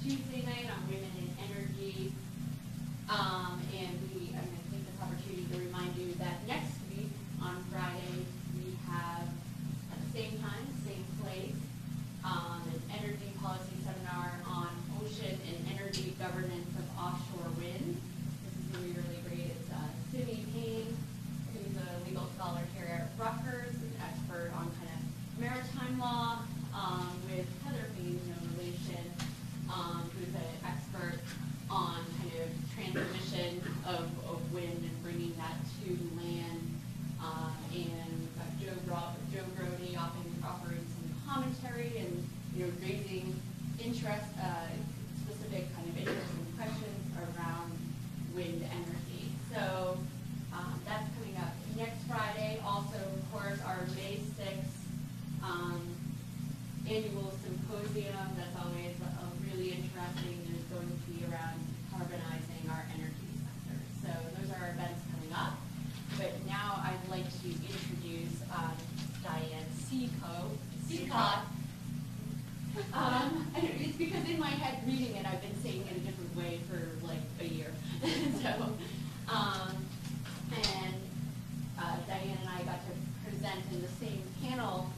Tuesday night on Women in Energy. And I'm going to take this opportunity to remind you that next week on Friday we have at the same time, same place, an energy policy seminar on ocean and energy governance of offshore wind. This is going to be really great. It's Sydney Payne, who's a legal scholar here at Rutgers, an expert on kind of maritime law, with Heather Payne, no relation, who's an expert on kind of transmission of wind and bringing that to land, and Joe Grody offering some commentary and raising interest, specific kind of interesting questions around wind energy. So that's coming up next Friday. Also, of course, our May 6th annual symposium. That's always really interesting. Is going to be around carbonizing our energy sector. So those are our events coming up. But now I'd like to introduce Diane Sicotte. It's because in my head reading it, I've been saying it a different way for like a year. So, Diane and I got to present in the same panel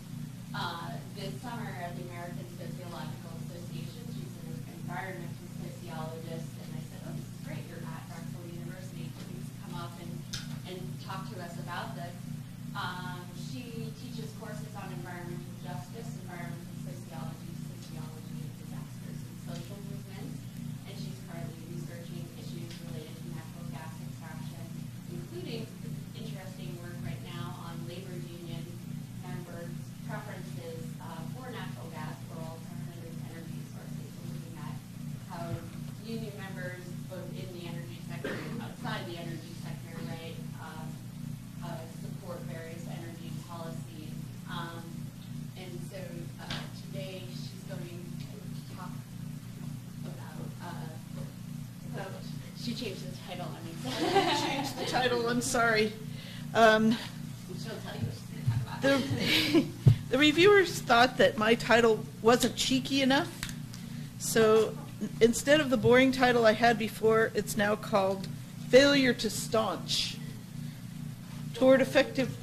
this summer at the American Sociological Association. She's an environmental sociologist, and I said, oh, this is great, you're at Drexel University, please come up and talk to us about this. She teaches courses on environmental justice, environmental sociology, sociology of disasters, and social movements, and she's currently researching issues related to natural gas extraction, including interesting work right now on labor union members' preferences for natural gas for alternative energy sources. We're looking at how union members, both in the energy sector and outside the energy sector, right, support various energy policies. And so today she's going to talk about, she changed the title on me. Changed the title, I'm sorry. She'll tell you what she's going to talk about. The reviewers thought that my title wasn't cheeky enough, so instead of the boring title I had before, it's now called Failure to Staunch. Toward Effective...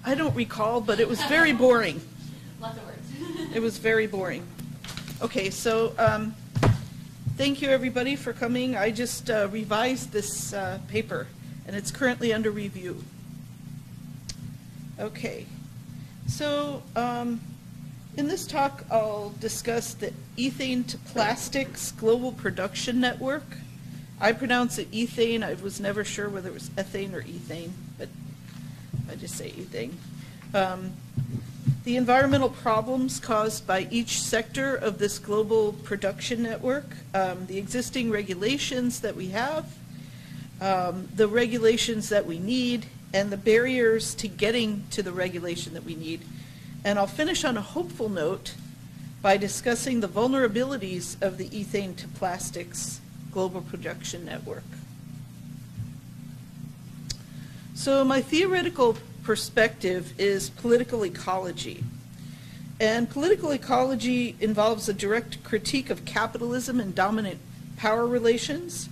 I don't recall, but it was very boring. Lots of words. It was very boring. Okay, so thank you everybody for coming. I just revised this paper, and it's currently under review. Okay, so in this talk I'll discuss the ethane-to-plastics global production network. I pronounce it ethane. I was never sure whether it was ethane or ethane, but I just say ethane. The environmental problems caused by each sector of this global production network, the existing regulations that we have, the regulations that we need, and the barriers to getting to the regulation that we need. And I'll finish on a hopeful note by discussing the vulnerabilities of the ethane-to-plastics global production network. So my theoretical perspective is political ecology. And political ecology involves a direct critique of capitalism and dominant power relations.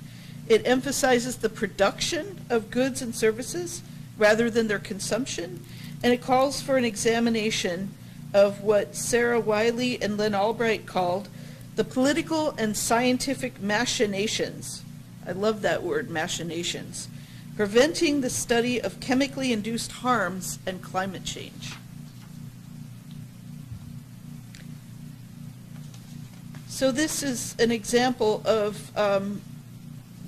It emphasizes the production of goods and services rather than their consumption, and it calls for an examination of what Sarah Wiley and Lynn Albright called the political and scientific machinations. I love that word, machinations, preventing the study of chemically induced harms and climate change. So this is an example of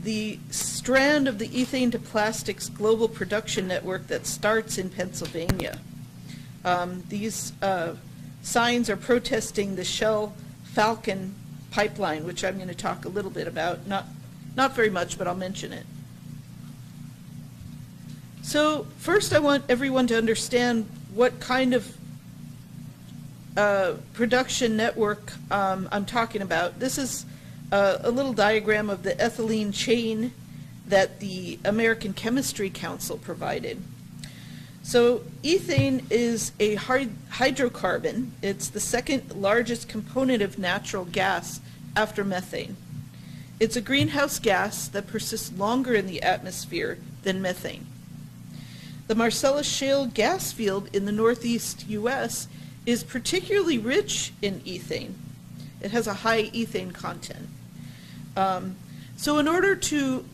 the strand of the ethane-to-plastics global production network that starts in Pennsylvania. These signs are protesting the Shell Falcon pipeline, which I'm going to talk a little bit about, not very much, but I'll mention it. So first I want everyone to understand what kind of production network I'm talking about. This is a little diagram of the ethylene chain that the American Chemistry Council provided. So ethane is a hydrocarbon. It's the second largest component of natural gas after methane. It's a greenhouse gas that persists longer in the atmosphere than methane. The Marcellus Shale gas field in the northeast U.S. is particularly rich in ethane. It has a high ethane content. So in order to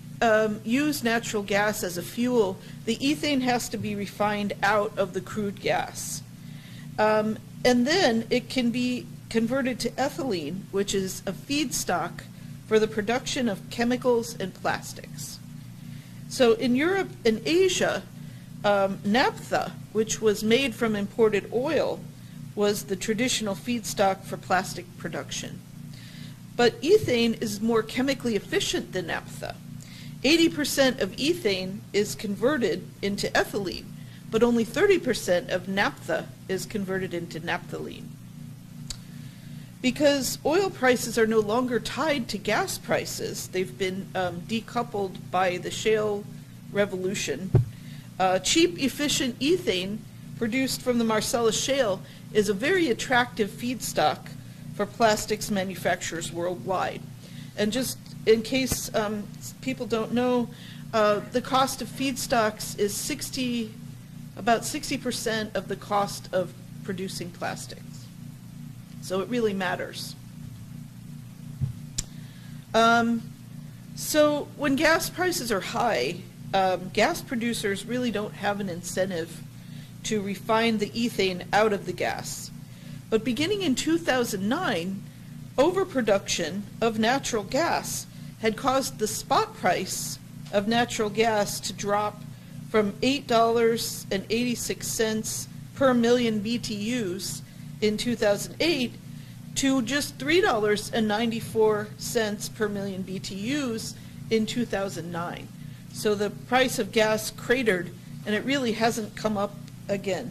use natural gas as a fuel, the ethane has to be refined out of the crude gas. And then it can be converted to ethylene, which is a feedstock for the production of chemicals and plastics. So in Europe and Asia, naphtha, which was made from imported oil, was the traditional feedstock for plastic production. But ethane is more chemically efficient than naphtha. 80% of ethane is converted into ethylene, but only 30% of naphtha is converted into naphthalene. Because oil prices are no longer tied to gas prices, they've been decoupled by the shale revolution. Cheap, efficient ethane produced from the Marcellus Shale is a very attractive feedstock for plastics manufacturers worldwide. And just in case people don't know, the cost of feedstocks is about 60% of the cost of producing plastics. So it really matters. So when gas prices are high, gas producers really don't have an incentive to refine the ethane out of the gas. But beginning in 2009, overproduction of natural gas had caused the spot price of natural gas to drop from $8.86 per million BTUs in 2008 to just $3.94 per million BTUs in 2009. So the price of gas cratered, and it really hasn't come up again.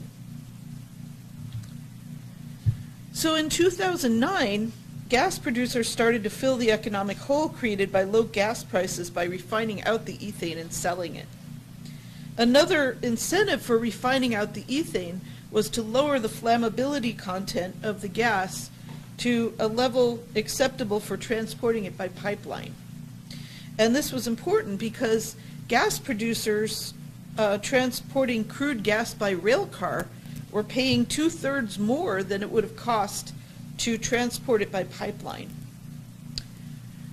So in 2009, gas producers started to fill the economic hole created by low gas prices by refining out the ethane and selling it. Another incentive for refining out the ethane was to lower the flammability content of the gas to a level acceptable for transporting it by pipeline. And this was important because gas producers transporting crude gas by rail car were paying 2/3 more than it would have cost to transport it by pipeline.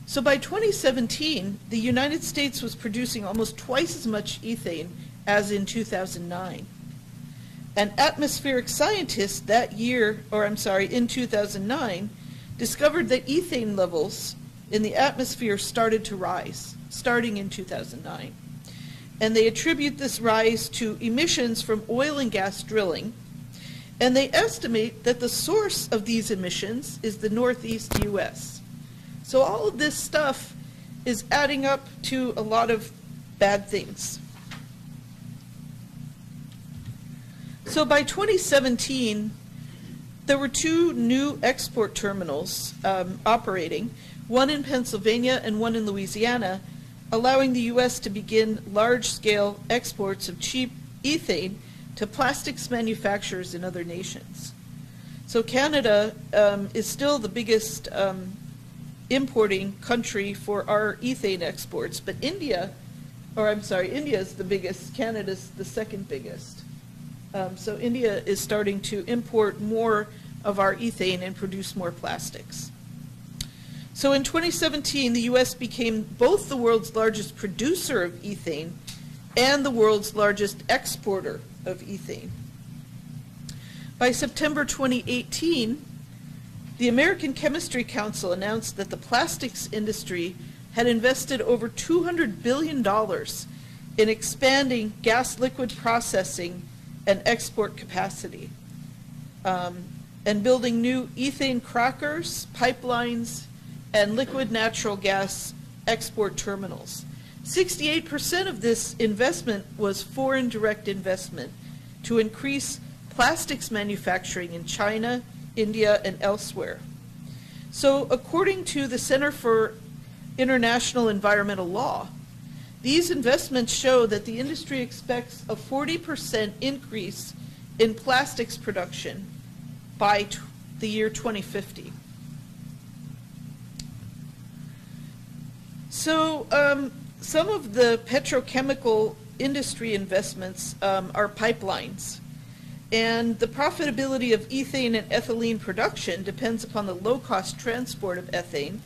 So by 2017, the United States was producing almost twice as much ethane as in 2009. And atmospheric scientists that year, in 2009, discovered that ethane levels in the atmosphere started to rise, starting in 2009. And they attribute this rise to emissions from oil and gas drilling. And they estimate that the source of these emissions is the Northeast U.S. So all of this stuff is adding up to a lot of bad things. So by 2017, there were 2 new export terminals operating, one in Pennsylvania and one in Louisiana, allowing the U.S. to begin large-scale exports of cheap ethane to plastics manufacturers in other nations. So Canada is still the biggest importing country for our ethane exports, but India is the biggest, Canada's the second biggest. So India is starting to import more of our ethane and produce more plastics. So in 2017, the U.S. became both the world's largest producer of ethane and the world's largest exporter of ethane. By September 2018, the American Chemistry Council announced that the plastics industry had invested over $200 billion in expanding gas liquid processing and export capacity, and building new ethane crackers, pipelines, and liquid natural gas export terminals. 68% of this investment was foreign direct investment to increase plastics manufacturing in China, India, and elsewhere. So according to the Center for International Environmental Law, These investments show that the industry expects a 40% increase in plastics production by the year 2050. So some of the petrochemical industry investments are pipelines. And the profitability of ethane and ethylene production depends upon the low-cost transport of ethane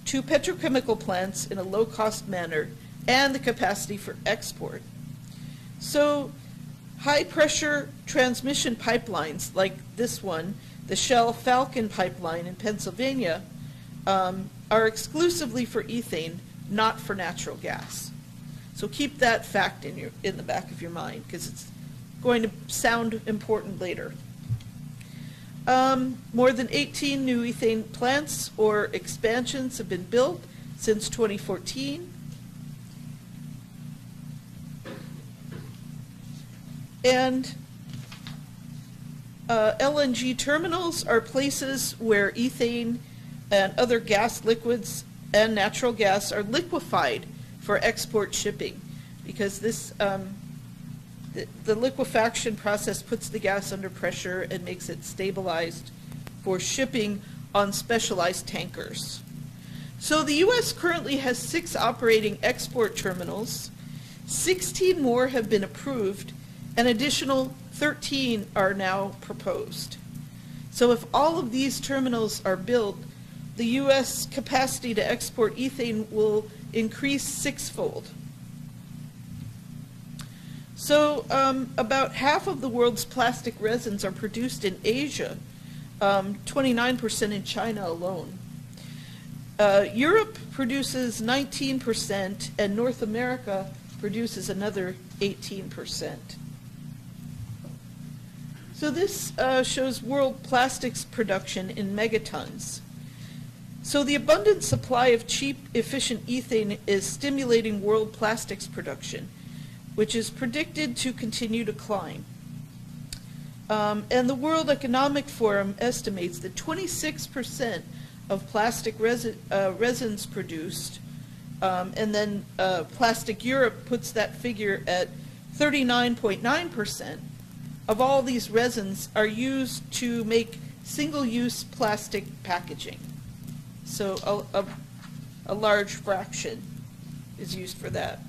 to petrochemical plants in a low-cost manner and the capacity for export. So high-pressure transmission pipelines like this one, the Shell Falcon pipeline in Pennsylvania, are exclusively for ethane, not for natural gas. So keep that fact in the back of your mind, because it's going to sound important later. More than 18 new ethane plants or expansions have been built since 2014. And LNG terminals are places where ethane and other gas liquids and natural gas are liquefied for export shipping, because this the liquefaction process puts the gas under pressure and makes it stabilized for shipping on specialized tankers. So the U.S. currently has 6 operating export terminals. 16 more have been approved, and additional 13 are now proposed. So if all of these terminals are built, the U.S. capacity to export ethane will increase 6-fold. So about half of the world's plastic resins are produced in Asia, 29% in China alone. Europe produces 19%, and North America produces another 18%. So this shows world plastics production in megatons. So the abundant supply of cheap, efficient ethane is stimulating world plastics production, which is predicted to continue to climb. And the World Economic Forum estimates that 26% of plastic resins produced, and then Plastic Europe puts that figure at 39.9%, of all these resins are used to make single-use plastic packaging. So a large fraction is used for that.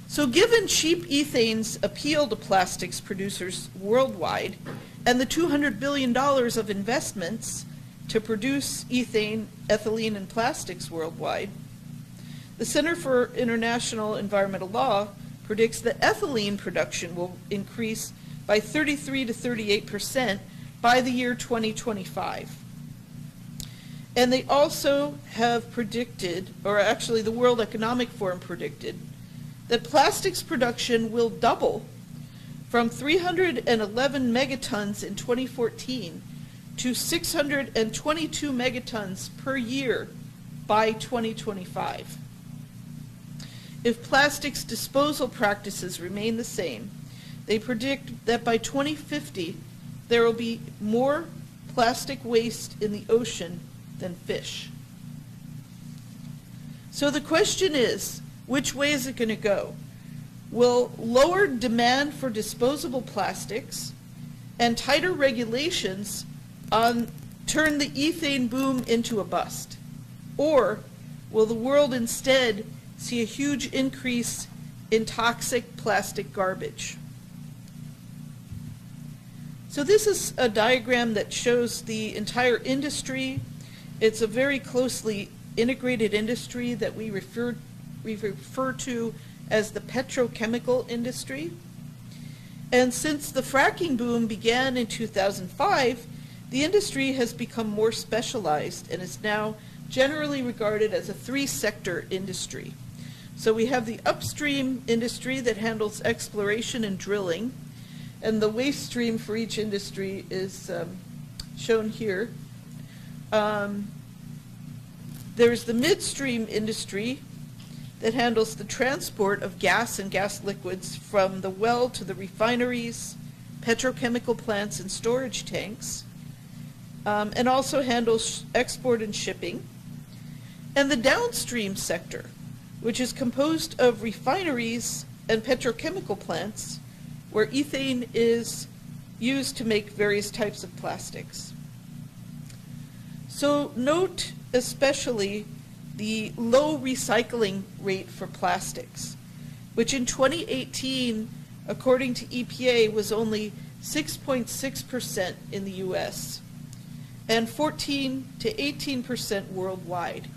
So given cheap ethane's appeal to plastics producers worldwide and the $200 billion of investments to produce ethane, ethylene, and plastics worldwide, the Center for International Environmental Law predicts that ethylene production will increase by 33 to 38% by the year 2025. And they also have predicted, or actually the World Economic Forum predicted, that plastics production will double from 311 megatons in 2014 to 622 megatons per year by 2025. If plastics disposal practices remain the same, they predict that by 2050 there will be more plastic waste in the ocean than fish. So the question is, which way is it going to go? Will lower demand for disposable plastics and tighter regulations turn the ethane boom into a bust? Or will the world instead see a huge increase in toxic plastic garbage? So this is a diagram that shows the entire industry. It's a very closely integrated industry that we refer to as the petrochemical industry. And since the fracking boom began in 2005, the industry has become more specialized and is now generally regarded as a 3-sector industry. So we have the upstream industry that handles exploration and drilling, and the waste stream for each industry is shown here. There's the midstream industry that handles the transport of gas and gas liquids from the well to the refineries, petrochemical plants, and storage tanks, and also handles export and shipping. And the downstream sector, which is composed of refineries and petrochemical plants where ethane is used to make various types of plastics. So note especially the low recycling rate for plastics, which in 2018, according to EPA, was only 6.6% in the US and 14 to 18% worldwide.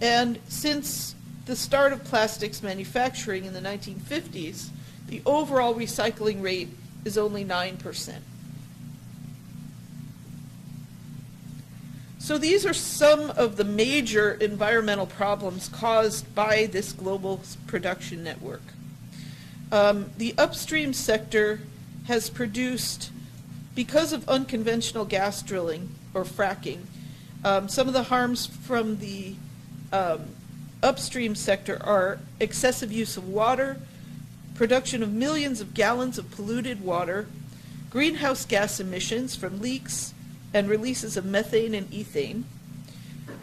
And since the start of plastics manufacturing in the 1950s, the overall recycling rate is only 9%. So these are some of the major environmental problems caused by this global production network. The upstream sector has produced, because of unconventional gas drilling or fracking, some of the harms from the upstream sector are excessive use of water, production of millions of gallons of polluted water, greenhouse gas emissions from leaks and releases of methane and ethane,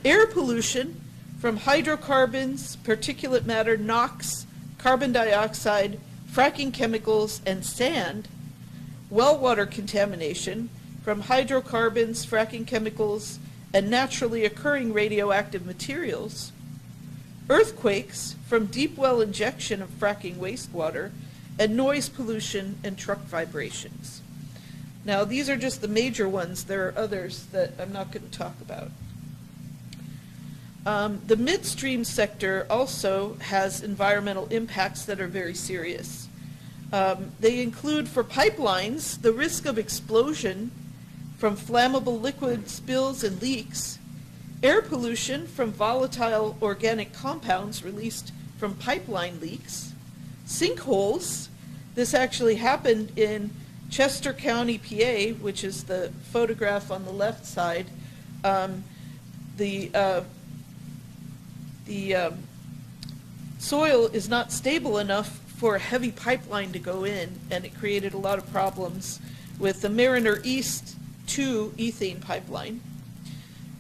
air pollution from hydrocarbons, particulate matter, NOx, carbon dioxide, fracking chemicals, and sand, well water contamination from hydrocarbons, fracking chemicals, and naturally occurring radioactive materials, earthquakes from deep well injection of fracking wastewater, and noise pollution and truck vibrations. Now, these are just the major ones. There are others that I'm not going to talk about. The midstream sector also has environmental impacts that are very serious. They include, for pipelines, the risk of explosion from flammable liquid spills and leaks, air pollution from volatile organic compounds released from pipeline leaks, sinkholes. This actually happened in Chester County, PA, which is the photograph on the left side. The soil is not stable enough for a heavy pipeline to go in, and it created a lot of problems with the Mariner East 2 ethane pipeline.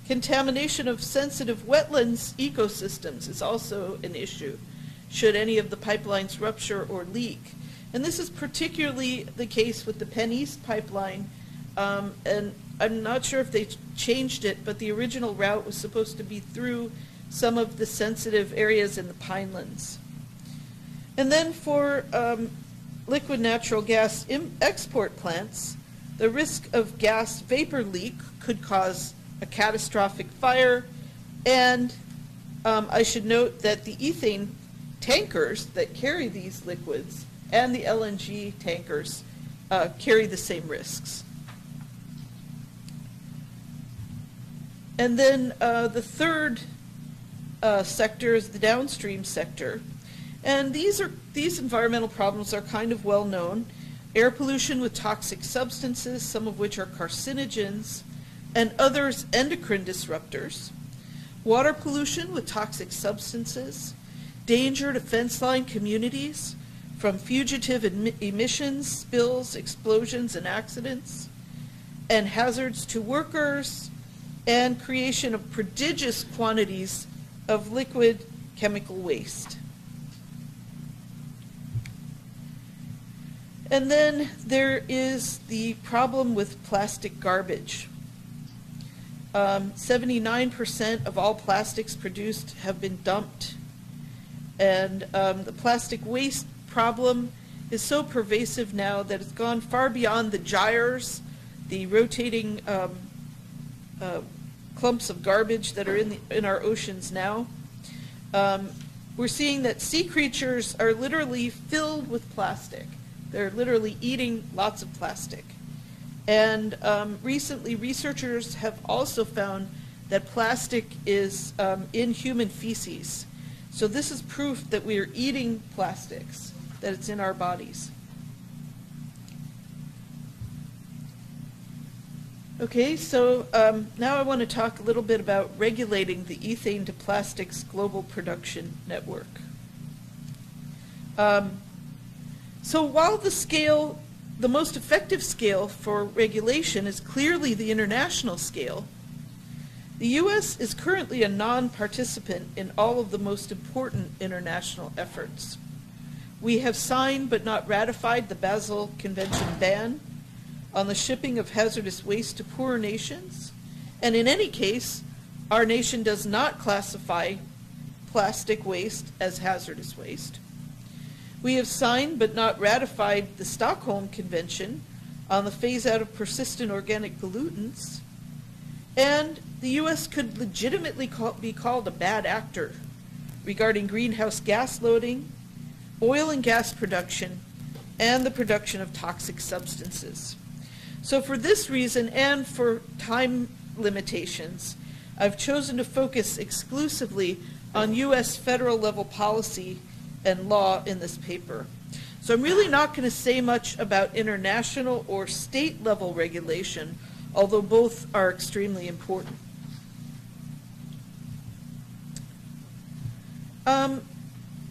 Contamination of sensitive wetlands ecosystems is also an issue, should any of the pipelines rupture or leak. And this is particularly the case with the Penn East pipeline, and I'm not sure if they changed it, but the original route was supposed to be through some of the sensitive areas in the Pinelands. And then for liquid natural gas export plants, the risk of gas vapor leak could cause a catastrophic fire, and I should note that the ethane tankers that carry these liquids and the LNG tankers carry the same risks. And then the third sector is the downstream sector. And these environmental problems are kind of well known. Air pollution with toxic substances, some of which are carcinogens, and others endocrine disruptors. Water pollution with toxic substances, danger to fence line communities from fugitive emissions, spills, explosions, and accidents, and hazards to workers, and creation of prodigious quantities of liquid chemical waste. And then there is the problem with plastic garbage. 79% of all plastics produced have been dumped. And the plastic waste problem is so pervasive now that it's gone far beyond the gyres, the rotating clumps of garbage that are in our oceans now. We're seeing that sea creatures are literally filled with plastic. They're literally eating lots of plastic. And recently, researchers have also found that plastic is in human feces. So this is proof that we are eating plastics, that it's in our bodies. Okay, so now I want to talk a little bit about regulating the ethane-to-plastics global production network. So while the most effective scale for regulation is clearly the international scale, The U.S. is currently a non-participant in all of the most important international efforts. We have signed but not ratified the Basel Convention ban on the shipping of hazardous waste to poorer nations, and in any case, our nation does not classify plastic waste as hazardous waste. We have signed but not ratified the Stockholm Convention on the phase-out of persistent organic pollutants, and the U.S. could legitimately be called a bad actor regarding greenhouse gas loading, oil and gas production, and the production of toxic substances. So for this reason and for time limitations, I've chosen to focus exclusively on U.S. federal level policy and law in this paper. So I'm really not going to say much about international or state level regulation, although both are extremely important.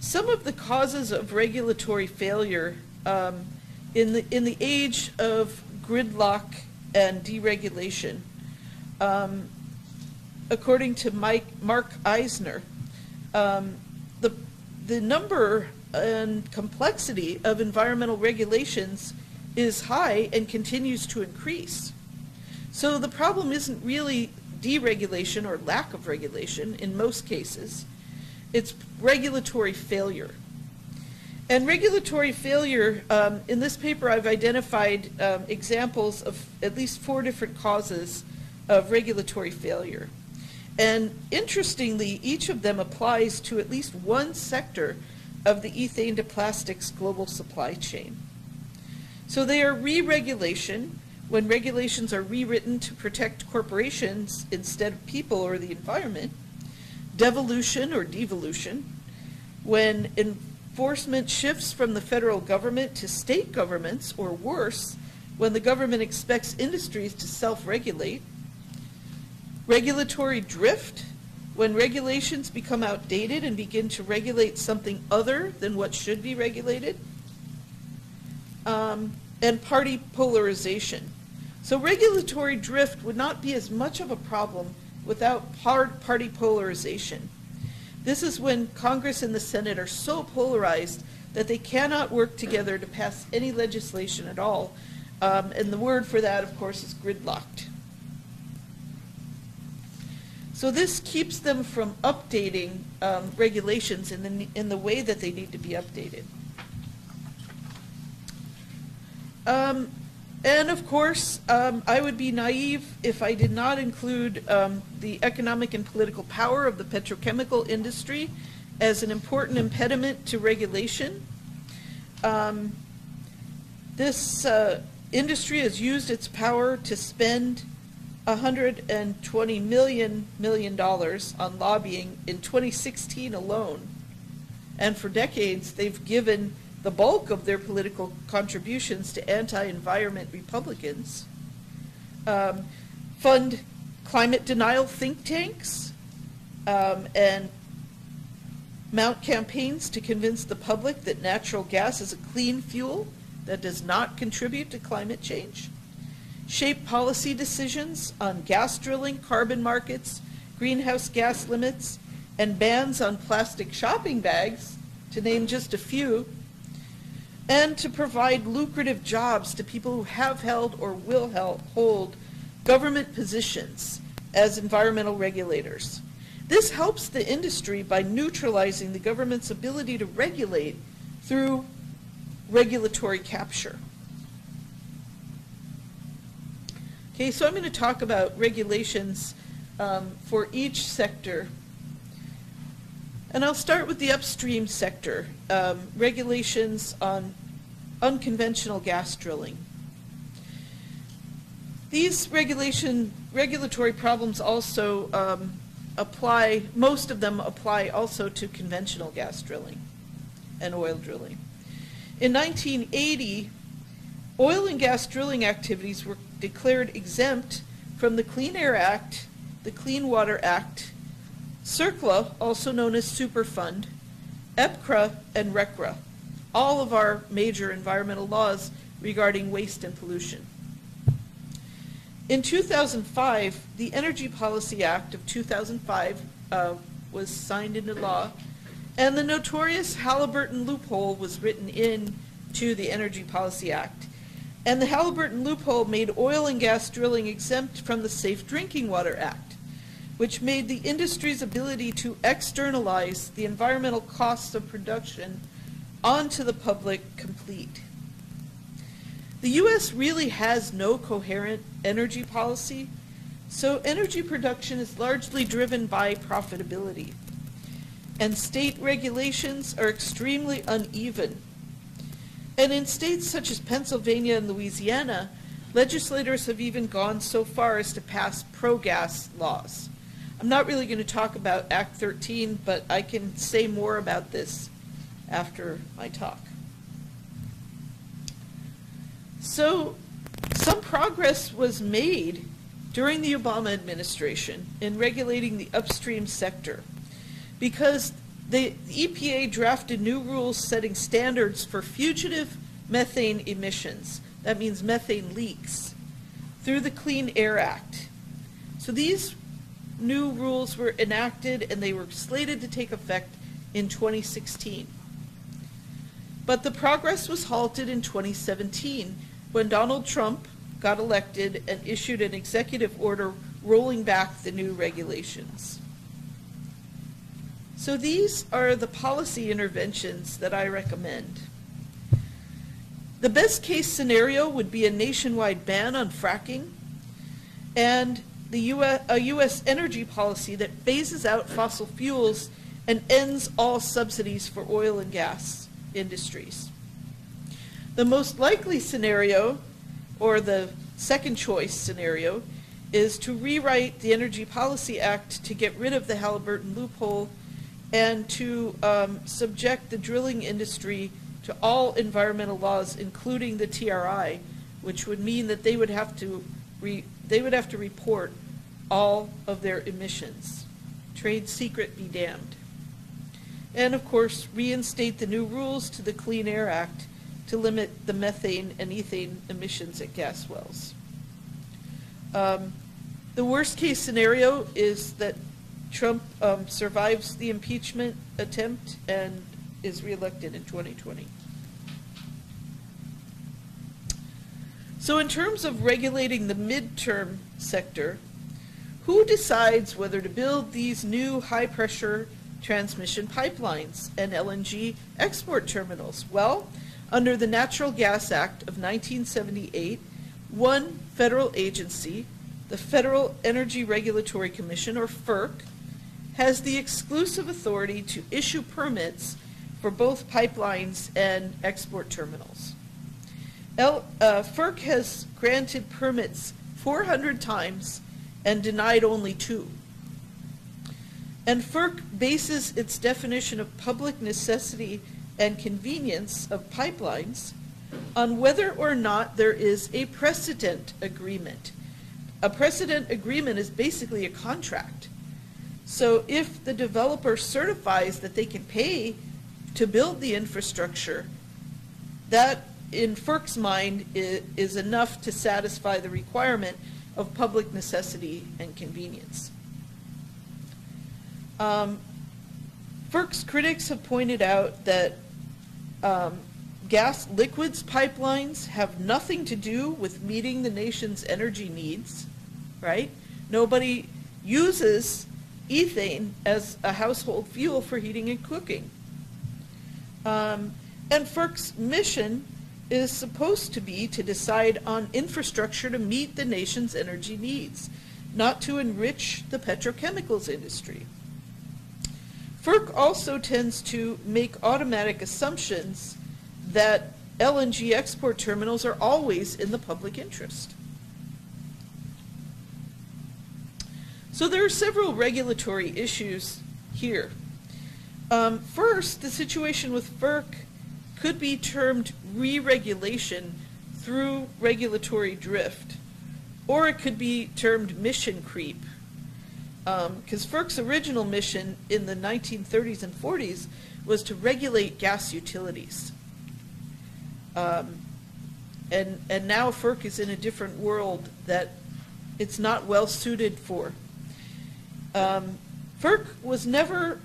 Some of the causes of regulatory failure in the age of gridlock and deregulation, according to Mark Eisner, the number and complexity of environmental regulations is high and continues to increase. So the problem isn't really deregulation or lack of regulation in most cases. It's regulatory failure. And regulatory failure, in this paper I've identified examples of at least 4 different causes of regulatory failure. And interestingly, each of them applies to at least one sector of the ethane-to-plastics global supply chain. So they are re-regulation, when regulations are rewritten to protect corporations instead of people or the environment; devolution or devolution, when enforcement shifts from the federal government to state governments, or worse, when the government expects industries to self-regulate; regulatory drift, when regulations become outdated and begin to regulate something other than what should be regulated; and party polarization. So regulatory drift would not be as much of a problem without party polarization. This is when Congress and the Senate are so polarized that they cannot work together to pass any legislation at all. And the word for that, of course, is gridlocked. So this keeps them from updating regulations in the way that they need to be updated. And of course, I would be naive if I did not include the economic and political power of the petrochemical industry as an important impediment to regulation. This industry has used its power to spend $120 million on lobbying in 2016 alone. And for decades, they've given the bulk of their political contributions to anti-environment Republicans, fund climate denial think tanks, and mount campaigns to convince the public that natural gas is a clean fuel that does not contribute to climate change, shape policy decisions on gas drilling, carbon markets, greenhouse gas limits, and bans on plastic shopping bags, to name just a few, and to provide lucrative jobs to people who have held or will hold government positions as environmental regulators. This helps the industry by neutralizing the government's ability to regulate through regulatory capture. Okay, so I'm going to talk about regulations for each sector. And I'll start with the upstream sector, regulations on unconventional gas drilling. These regulatory problems also apply, most of them apply also to conventional gas drilling and oil drilling. In 1980, oil and gas drilling activities were declared exempt from the Clean Air Act, the Clean Water Act, CERCLA, also known as Superfund, EPCRA, and RECRA, all of our major environmental laws regarding waste and pollution. In 2005, the Energy Policy Act of 2005 was signed into law, and the notorious Halliburton loophole was written into the Energy Policy Act. And the Halliburton loophole made oil and gas drilling exempt from the Safe Drinking Water Act, which made the industry's ability to externalize the environmental costs of production onto the public complete. The U.S. really has no coherent energy policy, so energy production is largely driven by profitability. And state regulations are extremely uneven. And in states such as Pennsylvania and Louisiana, legislators have even gone so far as to pass pro-gas laws. I'm not really going to talk about Act 13, but I can say more about this after my talk. So some progress was made during the Obama administration in regulating the upstream sector, because the EPA drafted new rules setting standards for fugitive methane emissions, that means methane leaks, through the Clean Air Act. So these new rules were enacted and they were slated to take effect in 2016. But the progress was halted in 2017 when Donald Trump got elected and issued an executive order rolling back the new regulations. So these are the policy interventions that I recommend. The best case scenario would be a nationwide ban on fracking and a U.S. energy policy that phases out fossil fuels and ends all subsidies for oil and gas industries. The most likely scenario, or the second choice scenario, is to rewrite the Energy Policy Act to get rid of the Halliburton loophole and to subject the drilling industry to all environmental laws, including the TRI, which would mean that they would have to report all of their emissions. Trade secret be damned. And of course, reinstate the new rules to the Clean Air Act to limit the methane and ethane emissions at gas wells. The worst case scenario is that Trump survives the impeachment attempt and is reelected in 2020. So in terms of regulating the midterm sector, who decides whether to build these new high-pressure transmission pipelines and LNG export terminals? Well, under the Natural Gas Act of 1978, one federal agency, the Federal Energy Regulatory Commission, or FERC, has the exclusive authority to issue permits for both pipelines and export terminals. FERC has granted permits 400 times and denied only 2. And FERC bases its definition of public necessity and convenience of pipelines on whether or not there is a precedent agreement. A precedent agreement is basically a contract. So if the developer certifies that they can pay to build the infrastructure, that in FERC's mind is enough to satisfy the requirement of public necessity and convenience. FERC's critics have pointed out that gas liquids pipelines have nothing to do with meeting the nation's energy needs, right? Nobody uses ethane as a household fuel for heating and cooking. And FERC's mission is supposed to be to decide on infrastructure to meet the nation's energy needs, not to enrich the petrochemicals industry. FERC also tends to make automatic assumptions that LNG export terminals are always in the public interest. So there are several regulatory issues here. First, the situation with FERC could be termed re-regulation through regulatory drift, or it could be termed mission creep. Because FERC's original mission in the 1930s and 40s was to regulate gas utilities. And now FERC is in a different world that it's not well suited for. FERC was never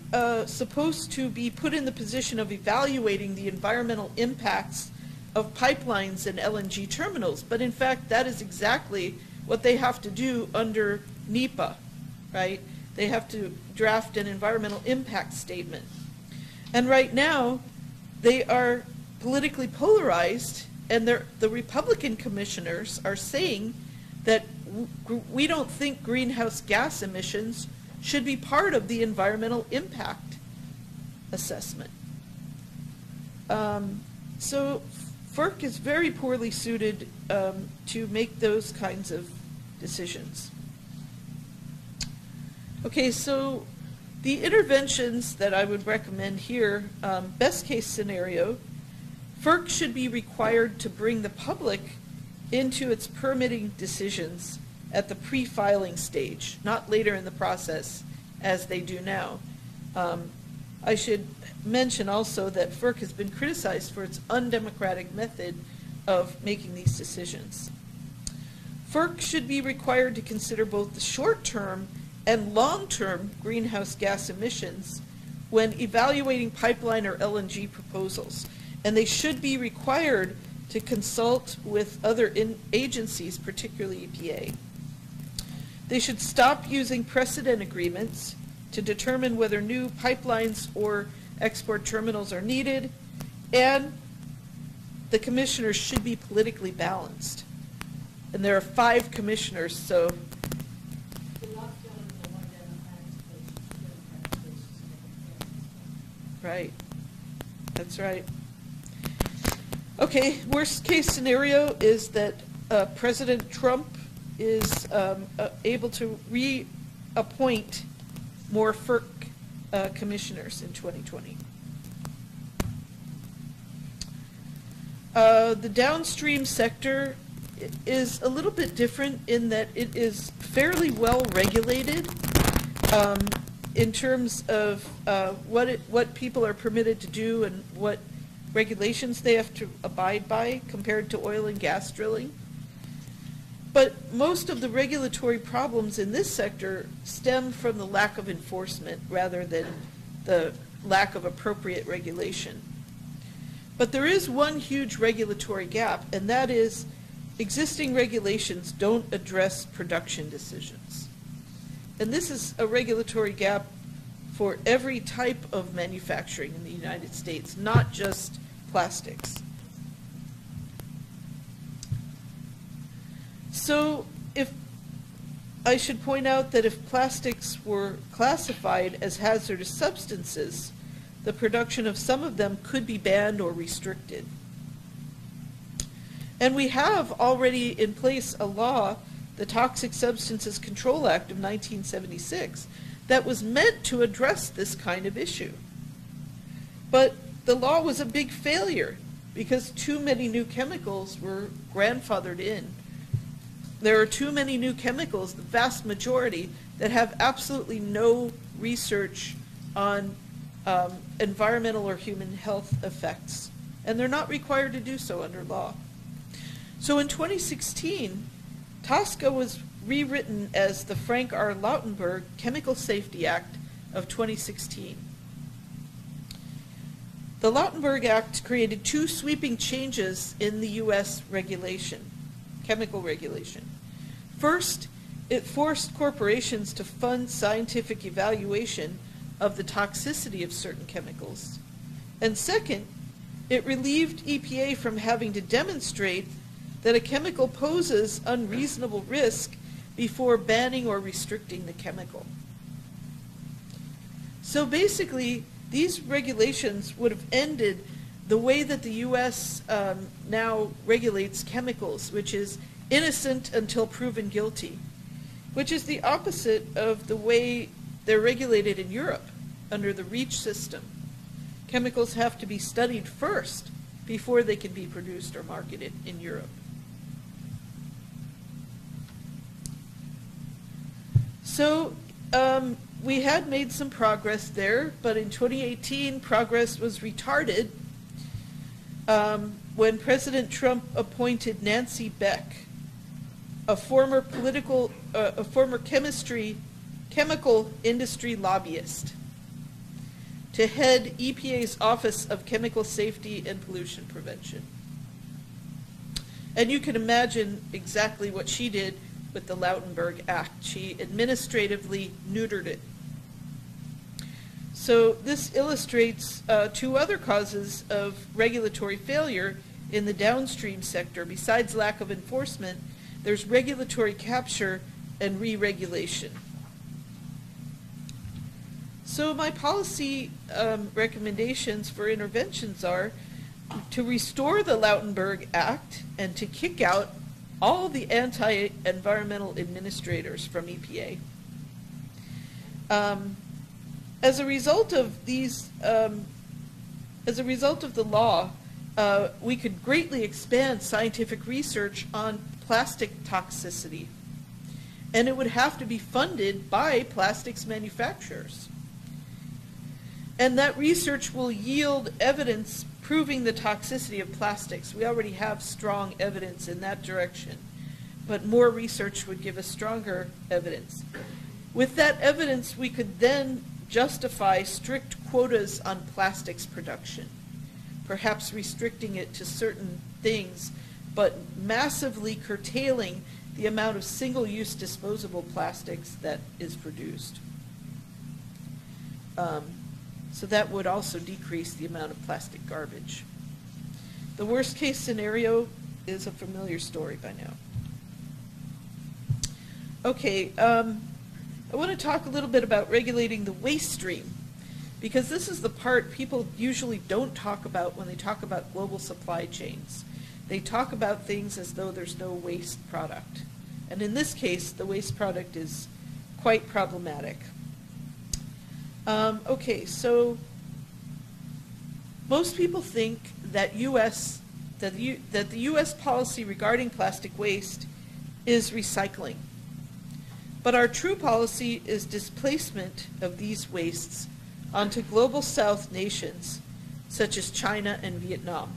supposed to be put in the position of evaluating the environmental impacts of pipelines and LNG terminals, but in fact that is exactly what they have to do under NEPA, right? They have to draft an environmental impact statement. And right now, they are politically polarized, and the Republican commissioners are saying that we don't think greenhouse gas emissions should be part of the environmental impact assessment. So FERC is very poorly suited to make those kinds of decisions. Okay, so the interventions that I would recommend here, best case scenario, FERC should be required to bring the public into its permitting decisions at the pre-filing stage, not later in the process as they do now. I should mention also that FERC has been criticized for its undemocratic method of making these decisions. FERC should be required to consider both the short-term and long-term greenhouse gas emissions when evaluating pipeline or LNG proposals. And they should be required to consult with other agencies, particularly EPA. They should stop using precedent agreements to determine whether new pipelines or export terminals are needed, and the commissioners should be politically balanced. And there are 5 commissioners, so right, that's right. Okay, worst case scenario is that President Trump is able to reappoint more FERC commissioners in 2020. The downstream sector is a little bit different in that it is fairly well regulated in terms of what people are permitted to do and what regulations they have to abide by compared to oil and gas drilling. But most of the regulatory problems in this sector stem from the lack of enforcement rather than the lack of appropriate regulation. But there is one huge regulatory gap, and that is existing regulations don't address production decisions. And this is a regulatory gap for every type of manufacturing in the United States, not just plastics. So if I should point out that if plastics were classified as hazardous substances, the production of some of them could be banned or restricted. And we have already in place a law, the Toxic Substances Control Act of 1976, that was meant to address this kind of issue. But the law was a big failure because too many new chemicals were grandfathered in. There are too many new chemicals, the vast majority, that have absolutely no research on environmental or human health effects. And they're not required to do so under law. So in 2016, TSCA was rewritten as the Frank R. Lautenberg Chemical Safety Act of 2016. The Lautenberg Act created 2 sweeping changes in the U.S. regulation, chemical regulation. First, it forced corporations to fund scientific evaluation of the toxicity of certain chemicals. And second, it relieved EPA from having to demonstrate that a chemical poses unreasonable risk before banning or restricting the chemical. So basically, these regulations would have ended the way that the U.S. Now regulates chemicals, which is innocent until proven guilty, which is the opposite of the way they're regulated in Europe under the REACH system. Chemicals have to be studied first before they can be produced or marketed in Europe. So we had made some progress there, but in 2018, progress was retarded when President Trump appointed Nancy Beck a former chemical industry lobbyist, to head EPA's Office of Chemical Safety and Pollution Prevention. And you can imagine exactly what she did with the Lautenberg Act. She administratively neutered it. So this illustrates two other causes of regulatory failure in the downstream sector. Besides lack of enforcement, there's regulatory capture and re-regulation. So my policy recommendations for interventions are to restore the Lautenberg Act and to kick out all the anti-environmental administrators from EPA. As a result of these, as a result of the law, we could greatly expand scientific research on plastic toxicity, and it would have to be funded by plastics manufacturers. And that research will yield evidence proving the toxicity of plastics. We already have strong evidence in that direction, but more research would give us stronger evidence. With that evidence, we could then justify strict quotas on plastics production, perhaps restricting it to certain things, but massively curtailing the amount of single-use disposable plastics that is produced. So that would also decrease the amount of plastic garbage. The worst case scenario is a familiar story by now. Okay, I want to talk a little bit about regulating the waste stream, because this is the part people usually don't talk about when they talk about global supply chains. They talk about things as though there's no waste product. And in this case, the waste product is quite problematic. Okay, so most people think that the U.S. policy regarding plastic waste is recycling. But our true policy is displacement of these wastes onto global South nations such as China and Vietnam.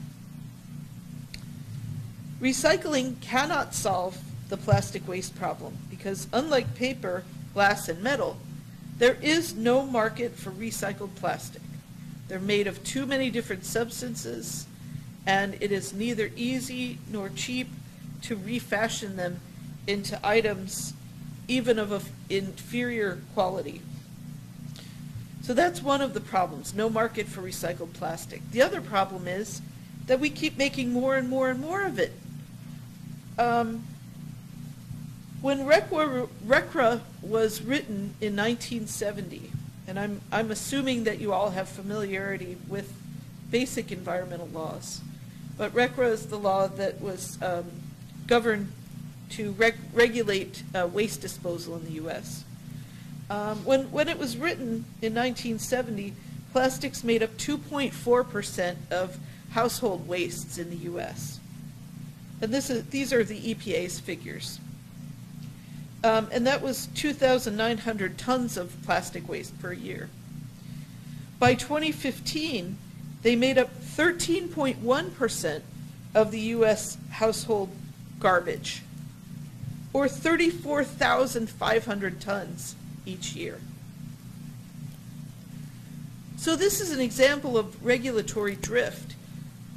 Recycling cannot solve the plastic waste problem because, unlike paper, glass, and metal, there is no market for recycled plastic. They're made of too many different substances, and it is neither easy nor cheap to refashion them into items even of inferior quality. So that's one of the problems, no market for recycled plastic. The other problem is that we keep making more and more and more of it. When RECRA was written in 1970, and I'm assuming that you all have familiarity with basic environmental laws, but RECRA is the law that was governed to regulate waste disposal in the U.S. When it was written in 1970, plastics made up 2.4% of household wastes in the U.S. And these are the EPA's figures. And that was 2,900 tons of plastic waste per year. By 2015, they made up 13.1% of the U.S. household garbage, or 34,500 tons each year. So this is an example of regulatory drift.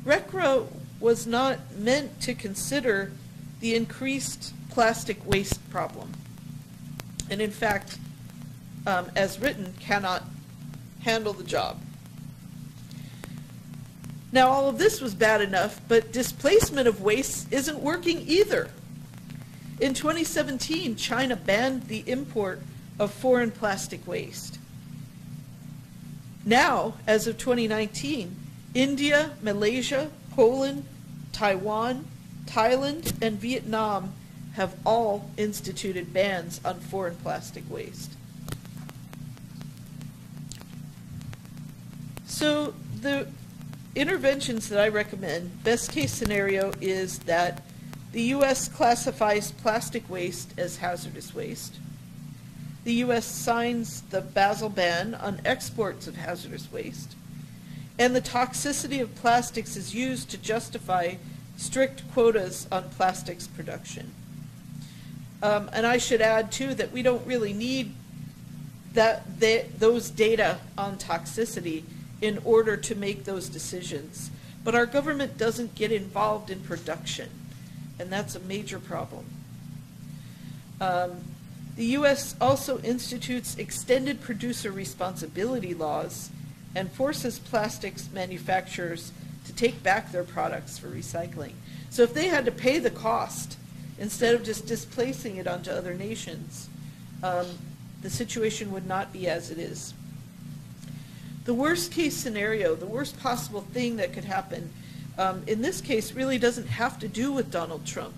RECRA was not meant to consider the increased plastic waste problem, and in fact, as written, cannot handle the job. Now, all of this was bad enough, but displacement of waste isn't working either. In 2017, China banned the import of foreign plastic waste. Now, as of 2019, India, Malaysia, Poland, Taiwan, Thailand, and Vietnam have all instituted bans on foreign plastic waste. So the interventions that I recommend, best case scenario is that the U.S. classifies plastic waste as hazardous waste. The U.S. signs the Basel ban on exports of hazardous waste. And the toxicity of plastics is used to justify strict quotas on plastics production. And I should add, too, that we don't really need those data on toxicity in order to make those decisions. But our government doesn't get involved in production, and that's a major problem. The U.S. also institutes extended producer responsibility laws and forces plastics manufacturers to take back their products for recycling. So if they had to pay the cost instead of just displacing it onto other nations, the situation would not be as it is. The worst case scenario, the worst possible thing that could happen, in this case really doesn't have to do with Donald Trump.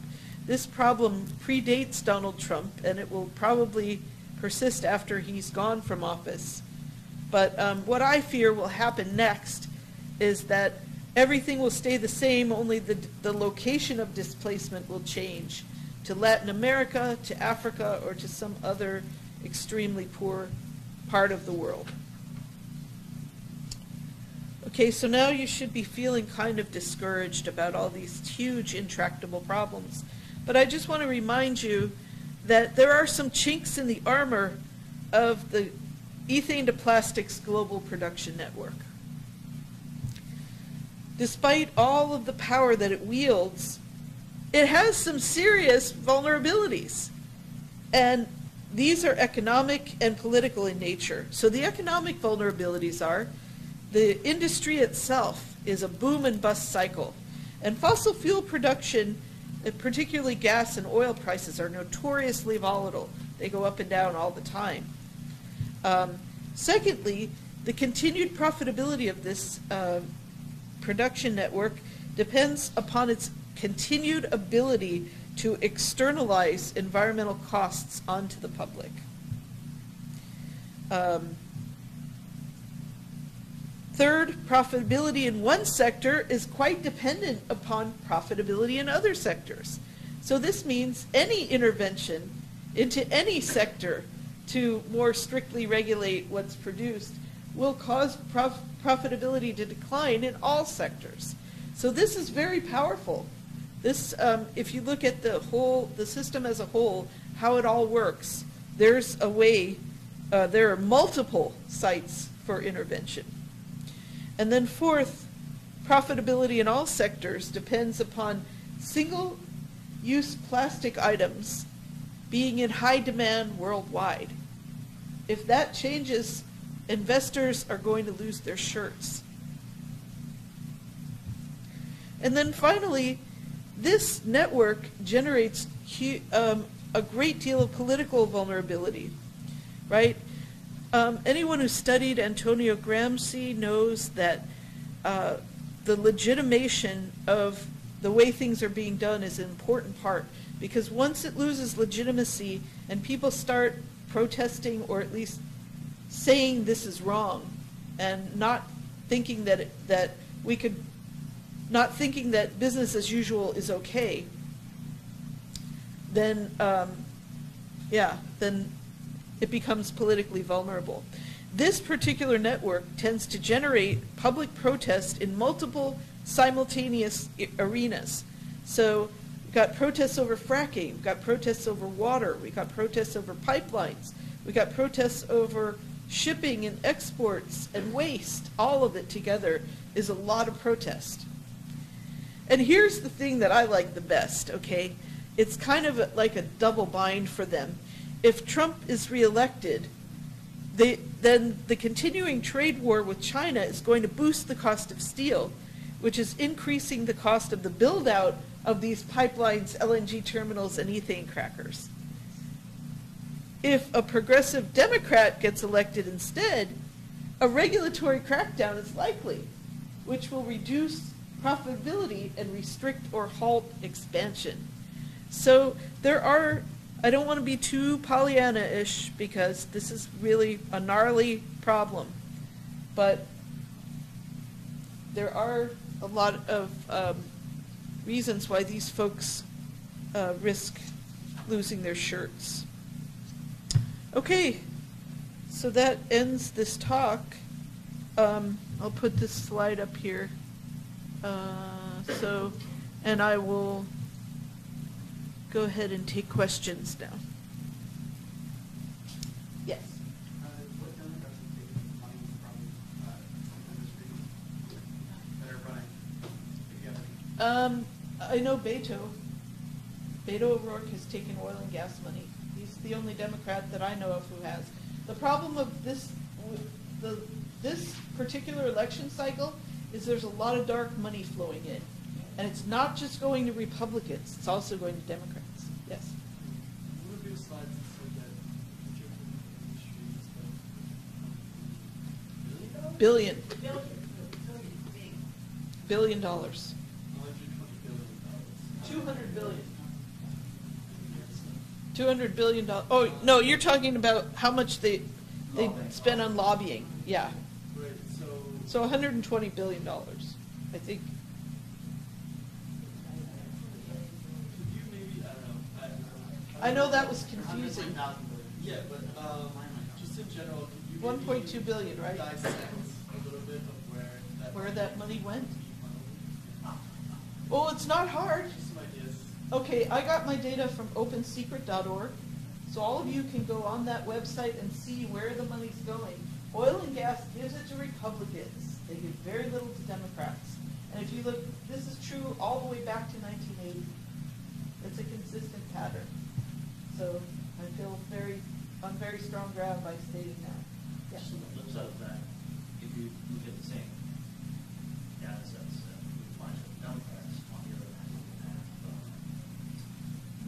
This problem predates Donald Trump, and it will probably persist after he's gone from office. But what I fear will happen next is that everything will stay the same, only the location of displacement will change to Latin America, to Africa, or to some other extremely poor part of the world. Okay, so now you should be feeling kind of discouraged about all these huge intractable problems. But I just want to remind you that there are some chinks in the armor of the ethane-to-plastics global production network. Despite all of the power that it wields, it has some serious vulnerabilities. And these are economic and political in nature. So the economic vulnerabilities are the industry itself is a boom and bust cycle. And fossil fuel production, particularly gas and oil prices, are notoriously volatile. They go up and down all the time. Secondly, the continued profitability of this production network depends upon its continued ability to externalize environmental costs onto the public. Third, profitability in one sector is quite dependent upon profitability in other sectors. So this means any intervention into any sector to more strictly regulate what's produced will cause profitability to decline in all sectors. So this is very powerful. This, if you look at the system as a whole, how it all works, there's a way, there are multiple sites for intervention. And then fourth, profitability in all sectors depends upon single-use plastic items being in high demand worldwide. If that changes, investors are going to lose their shirts. And then finally, this network generates a great deal of political vulnerability, right? Anyone who studied Antonio Gramsci knows that the legitimation of the way things are being done is an important part, because once it loses legitimacy and people start protesting or at least saying this is wrong and not thinking that we could, not thinking that business as usual is okay, then then it becomes politically vulnerable. This particular network tends to generate public protest in multiple simultaneous arenas. So we've got protests over fracking, we've got protests over water, we've got protests over pipelines, we've got protests over shipping and exports and waste. All of it together is a lot of protest. And here's the thing that I like the best, okay? It's kind of like a double bind for them. If Trump is reelected, then the continuing trade war with China is going to boost the cost of steel, which is increasing the cost of the build-out of these pipelines, LNG terminals, and ethane crackers. If a progressive Democrat gets elected instead, a regulatory crackdown is likely, which will reduce profitability and restrict or halt expansion. So there are, I don't want to be too Pollyanna-ish because this is really a gnarly problem, but there are a lot of reasons why these folks risk losing their shirts. Okay, so that ends this talk. I'll put this slide up here. And I will go ahead and take questions now. Yes. What Democrats have taken money from industry that are running together? I know Beto O'Rourke has taken oil and gas money. He's the only Democrat that I know of who has. The problem of this particular election cycle is there's a lot of dark money flowing in. And it's not just going to Republicans, it's also going to Democrats. Yes. One of your slides said that petrochemical industry is Billion. $120 $billion. billion. 200 billion. $200 billion. Oh, no, you're talking about how much they spend on lobbying. Yeah. Right, So $120 billion, I think. could you maybe, I don't know. I know that was confusing. Yeah, but just in general, could you 1.2 billion, right? dissect a little bit of Where that money went? money? Oh, it's not hard. Just some ideas. Okay, I got my data from opensecret.org, so all of you can go on that website and see where the money's going. Oil and gas gives it to Republicans. They give very little to Democrats. And if you look, this is true all the way back to 1980. It's a consistent pattern. So I feel on very strong ground by stating that. Yeah. Just on the flip side of that, if you look at the same data sets that we find with Democrats, on the other hand, you have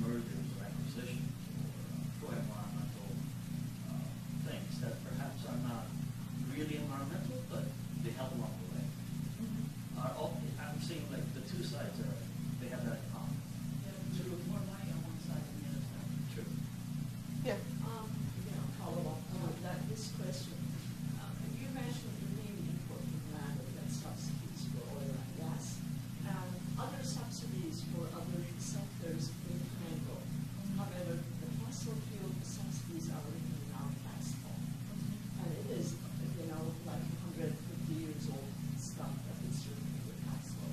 mergers or acquisitions or pro-environmental things that perhaps are not really environmental, but they help along the way. I'm seeing like the two sides they have that in common. There was more money on one side than the other side. True. Yeah. Follow up on that, this question. You mentioned the really important matter that subsidies for oil and gas and other subsidies for other sectors in Congo. However, the fossil fuel subsidies are written in our tax law. And it is, like 150 years old stuff that is written in the tax law.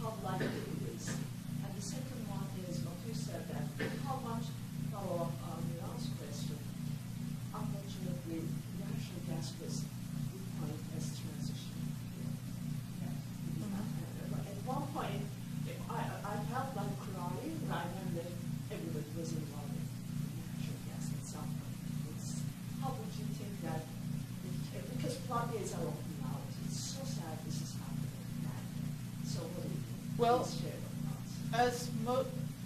How likely it is. And the second one is what you said, that how much, follow up on your last question, unfortunately, natural gas was defined as transition. At one point, I felt like crying when everybody was involved in natural gas at some point. How would you think that, because floodgates are open now, it's so sad this is happening. So what do you think? Well, Please share your thoughts.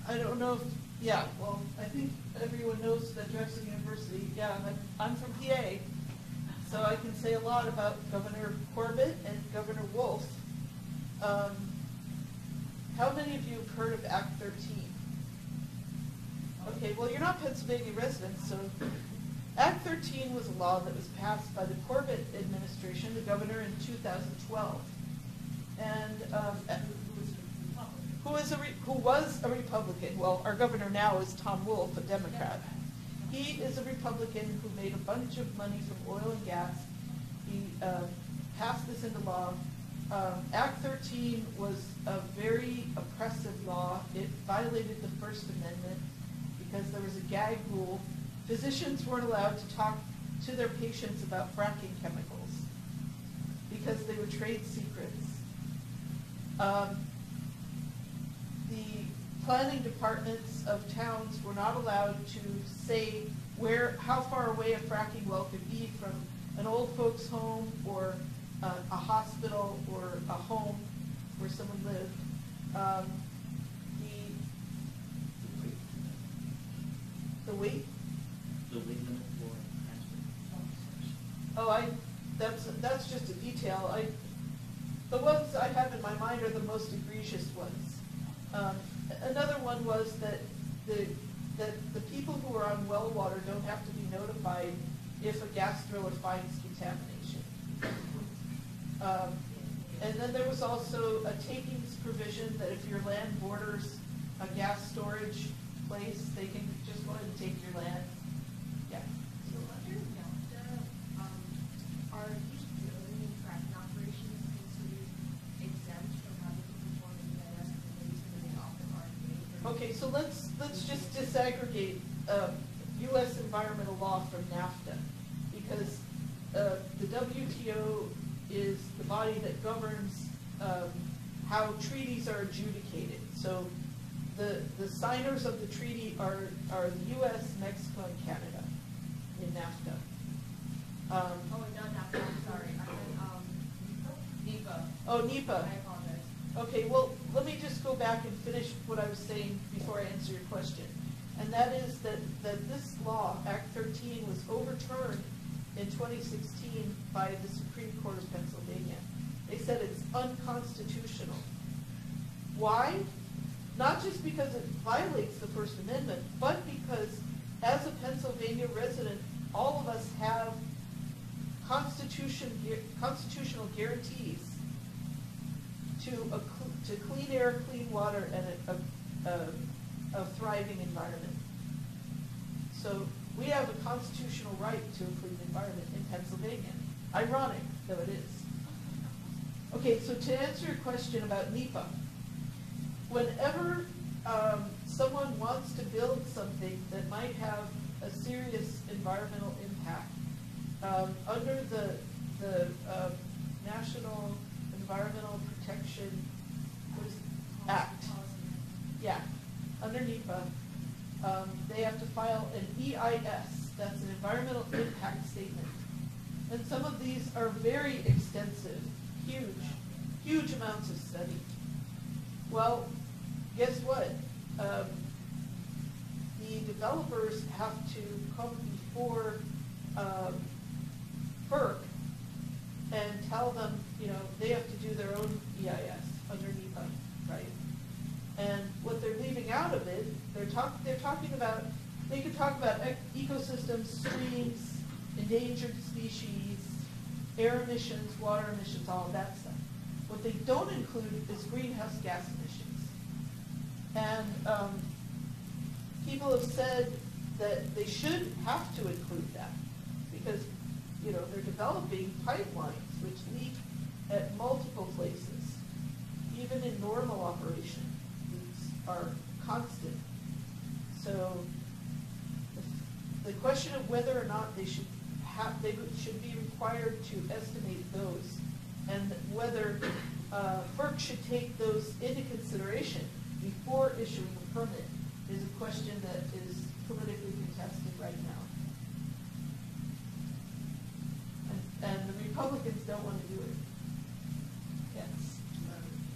I don't know if, yeah, well, I think everyone knows that Drexel University, yeah, I'm from PA, so I can say a lot about Governor Corbett and Governor Wolf. How many of you have heard of Act 13? Okay, well, you're not Pennsylvania residents, so Act 13 was a law that was passed by the Corbett administration, the governor, in 2012. And who was a Republican. Well, our governor now is Tom Wolf, a Democrat. He is a Republican who made a bunch of money from oil and gas. He passed this into law. Act 13 was a very oppressive law. It violated the First Amendment because there was a gag rule. Physicians weren't allowed to talk to their patients about fracking chemicals because they were trade secrets. The planning departments of towns were not allowed to say how far away a fracking well could be from an old folks' home or a hospital or a home where someone lived. The weight? The weight limit for transport. Oh, that's just a detail. The ones I have in my mind are the most egregious ones. Another one was that the people who are on well water don't have to be notified if a gas driller finds contamination. And then there was also a takings provision that if your land borders a gas storage place, they can just go ahead and take your land. Yeah. So under NAFTA, are these drilling and fracking operations considered exempt from having to perform the IS and maybe something off of REI? Okay, so let's let's just disaggregate U.S. environmental law from NAFTA, because the WTO is the body that governs how treaties are adjudicated. So the signers of the treaty are the U.S., Mexico, and Canada in NAFTA. Oh, no, NAFTA, I'm sorry. I meant, NEPA. Oh, NEPA. I apologize. Okay, well, let me just go back and finish what I was saying before I answer your question. And that is that this law, Act 13, was overturned in 2016 by the Supreme Court of Pennsylvania. They said it's unconstitutional. Why? Not just because it violates the First Amendment, but because as a Pennsylvania resident, all of us have constitutional guarantees to clean air, clean water, and a thriving environment. So we have a constitutional right to a clean environment in Pennsylvania. Ironic, though it is. Okay, so to answer your question about NEPA, whenever someone wants to build something that might have a serious environmental impact, under the National Environmental Protection Act, yeah, under NEPA, they have to file an EIS, that's an environmental impact statement. And some of these are very extensive, huge amounts of study. Well, guess what? The developers have to come before FERC and tell them, they have to do their own EIS under NEPA, right? And what they're leaving out of it, they're talking about, they could talk about ecosystems, streams, endangered species, air emissions, water emissions, all of that stuff. What they don't include is greenhouse gas emissions. And people have said that they should have to include that because, they're developing pipelines which leak at multiple places. Even in normal operation, leaks are constant. So the question of whether or not they should be required to estimate those, and whether FERC should take those into consideration before issuing a permit is a question that is politically contested right now. And the Republicans don't want to do it. Yes.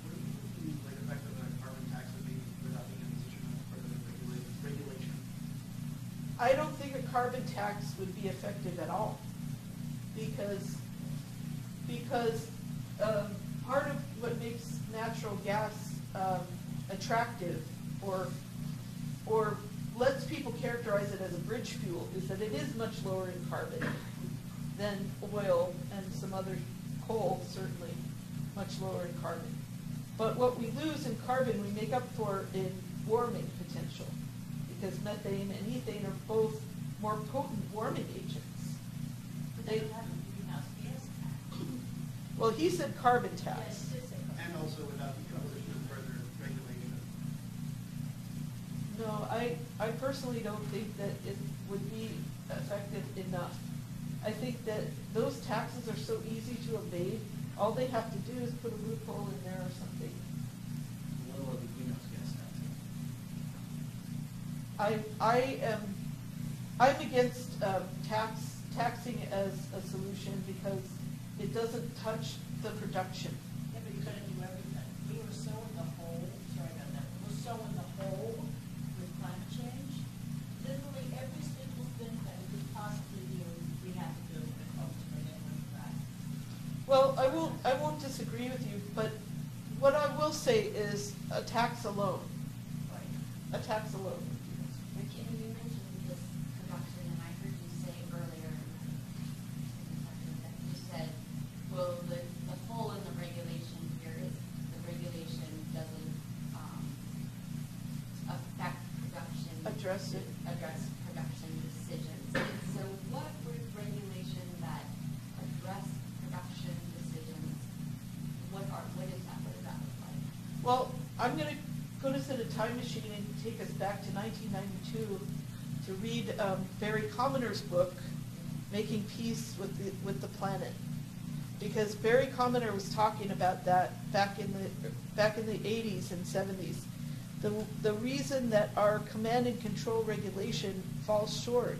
What do you think the effect of a carbon tax would be without being in a position of further regulation? I don't think a carbon tax would be effective at all, because part of what makes natural gas attractive, or lets people characterize it as a bridge fuel, is that it is much lower in carbon than oil and some other coal, certainly much lower in carbon. But what we lose in carbon, we make up for in warming potential, because methane and ethane are both more potent warming agents. But they don't have a greenhouse gas tax. Well, he said carbon tax. Yes, it is. And also without the imposition of further regulation. No, I personally don't think that it would be effective enough. I think that those taxes are so easy to evade. All they have to do is put a loophole in there or something. What about the greenhouse gas tax? I'm against taxing as a solution because it doesn't touch the production. Yeah, but you're gonna do everything. We were so in the hole, sorry about that, we were so in the hole with climate change. Literally every single thing that we could possibly do, we have to do in order to bring everyone back. Well, I won't disagree with you, but what I will say is a tax alone. Right. A tax alone. Ricky, and you mentioned this production, and I heard you say earlier, that you said, well, the hole in the regulation here is the regulation doesn't affect production. Address it. Address production decisions. And so what would regulation that address production decisions, what is that? What does that look like? Well, I'm going to go to set a time machine and take us back to 1992 to read Barry Commoner's book, Making Peace with the Planet. Because Barry Commoner was talking about that back in the 80s and 70s. The reason that our command and control regulation falls short,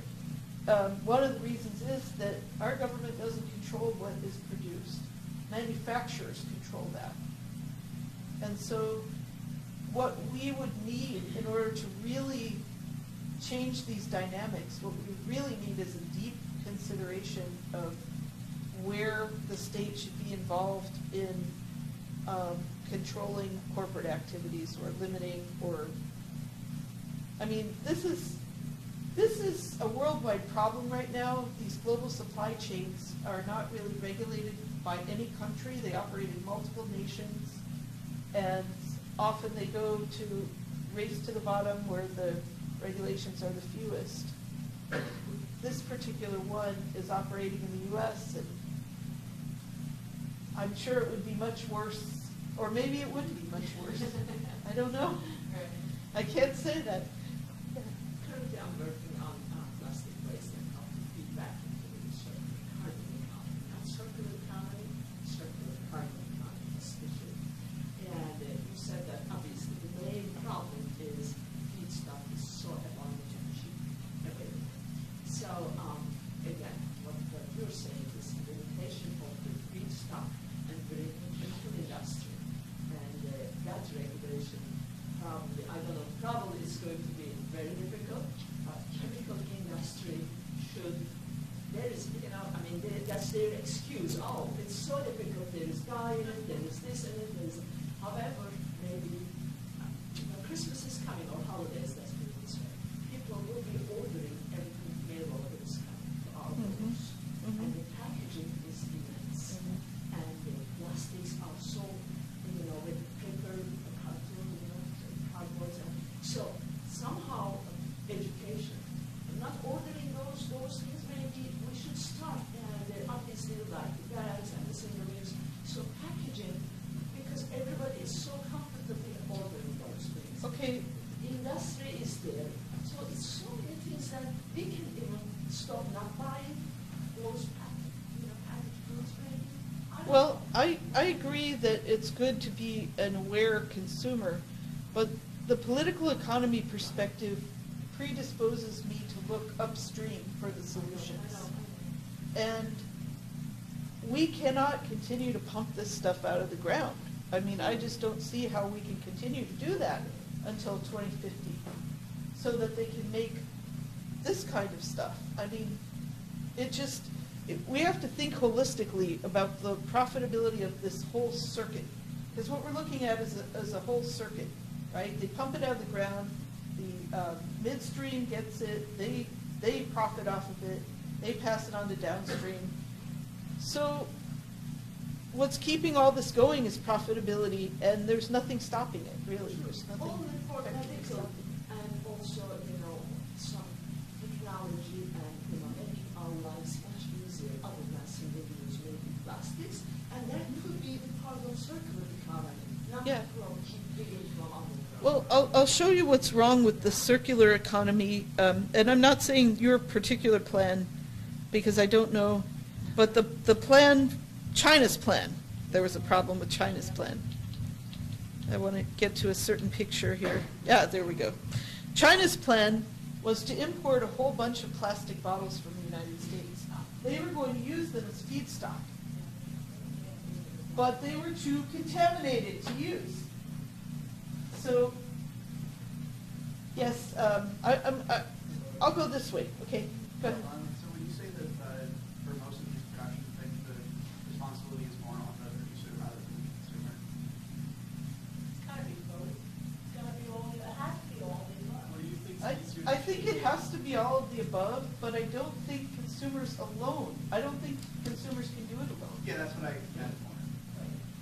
one of the reasons is that our government doesn't control what is produced. Manufacturers control that. And so what we would need in order to really change these dynamics, what we really need is a deep consideration of where the state should be involved in controlling corporate activities or limiting or, I mean, this is a worldwide problem right now. These global supply chains are not really regulated by any country. They operate in multiple nations, and often they go to race to the bottom where the regulations are the fewest. This particular one is operating in the U.S., and I'm sure it would be much worse, or maybe it wouldn't be much worse. I don't know. I can't say that. Currently, I'm working on plastic waste and how to feed back into the circular carbon economy. Not circular economy, circular carbon economy, especially. And you said that obviously the main problem is feedstock is so abundant and cheap available. So again, what you're saying is the limitation of the feedstock and bringing it into industry. And that regulation probably, I don't know, probably is going to be very difficult. Chemical industry should, there is, I mean, that's their excuse. Oh, it's so difficult, there is dye in it, there is this in it, there is, however, maybe Christmas is coming, or holidays, let's put it this way. People will be ordering everything mail order is coming to our doors. And the packaging is immense. And the plastics are so, with paper, cartoon, cardboard. So somehow education, not ordering those things, maybe we should start. And obviously like the bags and the single use. So packaging, because everybody is so comfortably ordering those things. Okay. Industry is there. So it's so many things that we can even stop not buying those packaged goods maybe. Well, I agree that it's good to be an aware consumer, but the political economy perspective predisposes me to look upstream for the solutions. And we cannot continue to pump this stuff out of the ground. I mean, I just don't see how we can continue to do that until 2050 so that they can make this kind of stuff. I mean, we have to think holistically about the profitability of this whole circuit, because what we're looking at is a whole circuit, right? They pump it out of the ground, the midstream gets it, they profit off of it, they pass it on to downstream. So what's keeping all this going is profitability, and there's nothing stopping it, really. There's nothing. Only for medical and also, some technology and, making our lives much easier other than single use, maybe plastics, and that could be the part of circular economy, not keep digging from underground. Well, I'll show you what's wrong with the circular economy, and I'm not saying your particular plan, because I don't know, but the plan, China's plan, there was a problem with China's plan. I want to get to a certain picture here. Yeah, there we go. China's plan was to import a whole bunch of plastic bottles from the United States. They were going to use them as feedstock, but they were too contaminated to use. So, yes, I'll go this way. Okay, go ahead. So when you say that for most of these production things, the responsibility is more on the producer rather than the consumer? It's gotta be both. It's gotta be all, it has to be all the above. What do you think? I think it has to be all of the above, but I don't think consumers alone. I don't think consumers can do it alone. Yeah, that's what I meant more.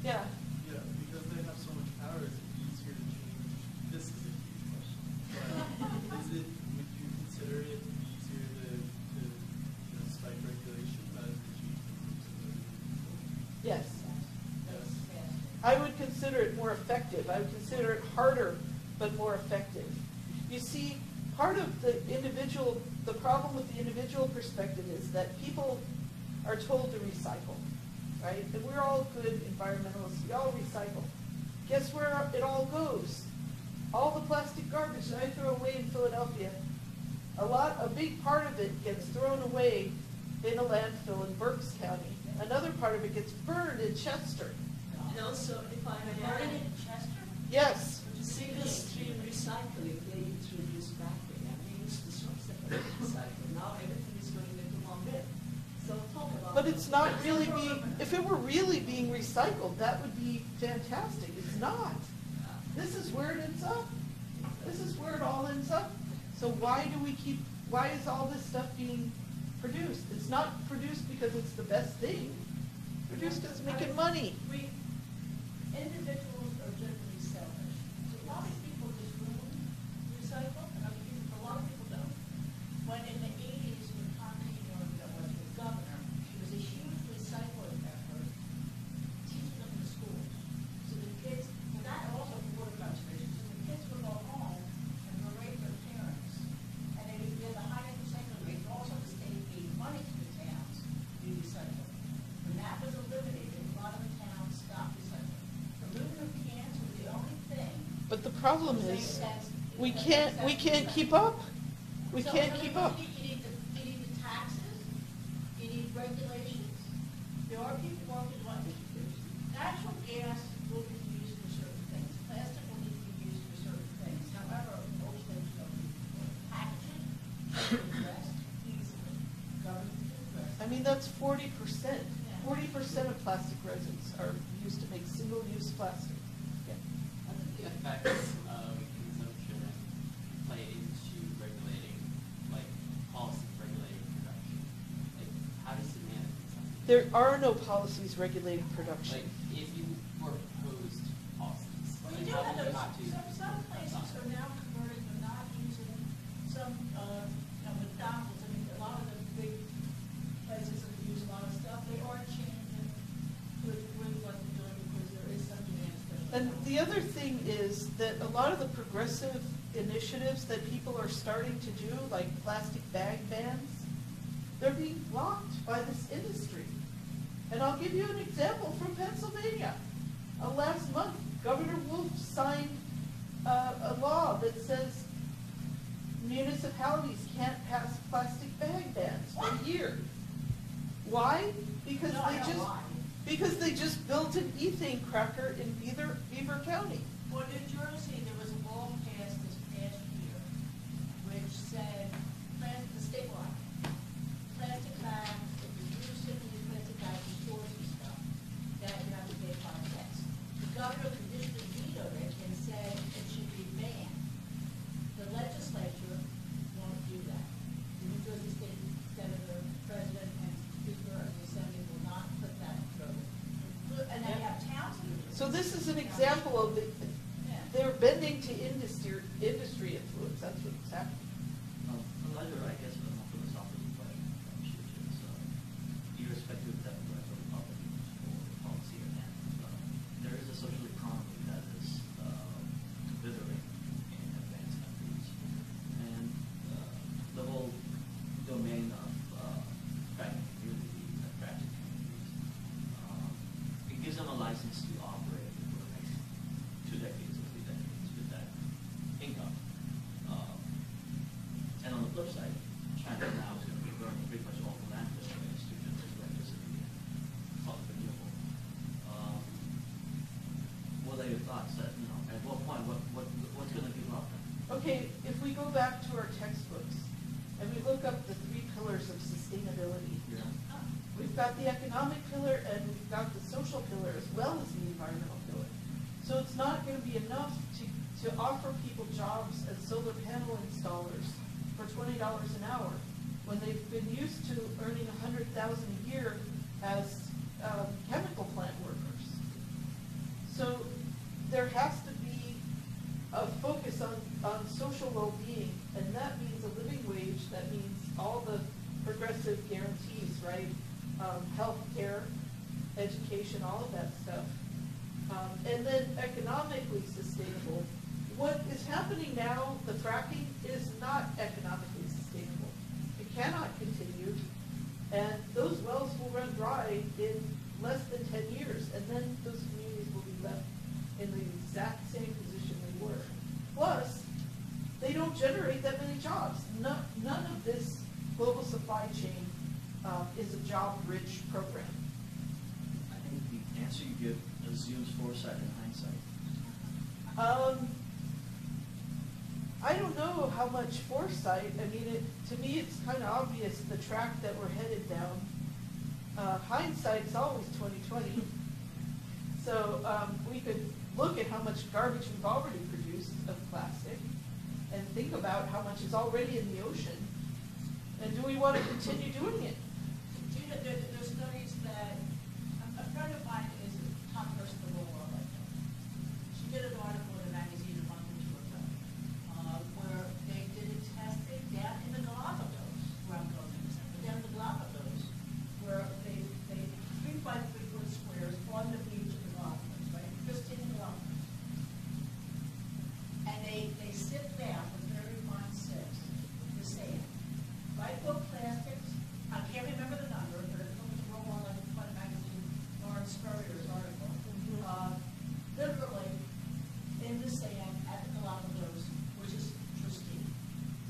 Yeah. Yeah, because they have so much power, it's easier to change. This is a huge question. But would you consider it easier to spike regulation rather than change the rules of the Yes. Yes. I would consider it more effective. I would consider it harder, but more effective. You see, part of the problem with the individual perspective is that people are told to recycle, right? And we're all good environmentalists, we all recycle. Guess where it all goes? All the plastic garbage that I throw away in Philadelphia, a big part of it gets thrown away in a landfill in Berks County. Another part of it gets burned in Chester. And also, if I may add, in Chester? Yes. single stream recycling, they introduced fracking, and they used to separate recycling. Now everything is going into one bin. So talk about. But it's not really if it were really being recycled, that would be fantastic. It's not. This is where it ends up. This is where it all ends up. So why is all this stuff being produced? It's not produced because it's the best thing. Produced because it's making money. Individuals are generally selfish. So a lot of people just recycle, and other people, a lot of people don't. When in the 80s, when Connie was the governor, she was a huge recycling effort, teaching them in the schools. So the kids, and that also for water conservation, so the kids would go home and berate their parents. And they would get the highest recycling rate, and also the state gave money to the towns to recycle. When that was eliminated, a lot of the towns stopped recycling. Aluminum cans were the only thing. But the problem is, we can't keep up. We So, can't I mean, keep up. You need the taxes, you need regulations. There are people working on it. Natural gas will be used for certain things. Plastic will need to be used for certain things. However, most things don't be. Packaging can be addressed easily. Government can address. I mean, that's 40%. 40% of plastic resins are used to make single-use plastic. Yeah. How do the effects of consumption play into regulating, like policies regulating production? Like, how does it manage consumption? There are no policies regulating production. Like, if you were proposed policies, Well, like you do how have would those, those two? some places are now converting, they're not using some, McDonald's, I mean, a lot of the big places that use a lot of stuff, they are changing to a degree what they're doing because there is some demand, especially. And the other thing is that a lot of the progressive initiatives that people are starting to do, like plastic bag bans, they're being blocked by this industry. And I'll give you an example from Pennsylvania. Last month, Governor Wolf signed a law that says municipalities can't pass plastic bag bans for a year. Why? Because No, I know why. because they just built an ethane cracker in Beaver County. For New Jersey, there was a law passed this past year which said, the state law, plastic bags, if you use single-use plastic bags in stores and stuff, that you have to pay $5. The governor conditionally vetoed it and said it should be banned. The legislature won't do that. The New Jersey State Senator, President, and Speaker of the Assembly will not put that through. And they have towns that do this. So this is an example of they're bending to industry influence. That's what's happening. Another, I guess, a more philosophical question which is, irrespective of Democrats or Republicans or policy or not, there is a social economy that is withering in advanced countries. And the whole domain of fracking communities, fracking communities, it gives them a license to operate for the next 2 decades or 3 decades with that income. And on the flip side, China now is going to be burning pretty much all the landfill waste to generate electricity and call it renewable. What are your thoughts? At what point, what's going to give up? Okay, if we go back to our textbooks and we look up the 3 pillars of sustainability, Yeah. we've got the economic pillar and we've got the social pillar as well as the environmental pillar. So it's not going to be enough to offer people jobs as solar panel installers for $20 an hour when they've been used to earning $100,000 a year as chemical plant workers. So there has to be a focus on social well-being, and that means a living wage, that means all the progressive guarantees, right? Health care, education, all of that stuff. And then economically sustainable what is happening now, the fracking, is not economically sustainable. It cannot continue, and those wells will run dry in less than 10 years, and then those communities will be left in the exact same position they were. Plus, they don't generate that many jobs. None of this global supply chain is a job-rich program. I think the answer you give assumes foresight and hindsight. I don't know how much foresight. I mean, to me, it's kind of obvious the track that we're headed down. Hindsight is always 20/20. So we could look at how much garbage we've already produced of plastic and think about how much is already in the ocean. And do we want to continue doing it? Do you know, there's studies that, a friend of mine is a top person in the world right now. She did an article in a magazine a month or two ago, where they did a testing down in the Galapagos, where I'm going in a second, but down in the Galapagos, where they 3 by 3 foot squares on the beach of the Galapagos, right? Just in the Galapagos. And they sit down with very fine sticks, the sand. Right, book plastics, I can't remember the number, but it comes from one like Fun Magazine, Lawrence Spurrier's article. Literally, in the sand at the Galapagos, which is pristine.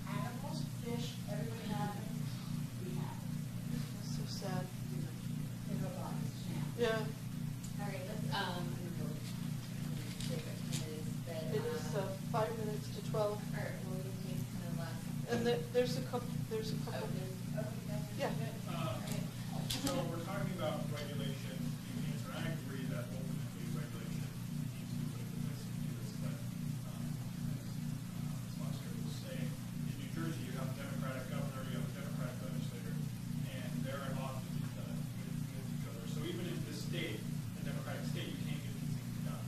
Animals, fish, everything happening, we have it That's so sad. in our bodies now. Yeah, All right, let's, take a few minutes, but, it is 5 minutes to 12. all right, well, we can kind of last. And there's a couple. Yeah. So we're talking about regulation in the answer, and I agree that ultimately regulation needs to put into place and do this, but as Foster was saying, in New Jersey you have a Democratic governor, you have a Democratic legislator, and they're at odds with each other. So even in this state, a Democratic state, you can't get these things done.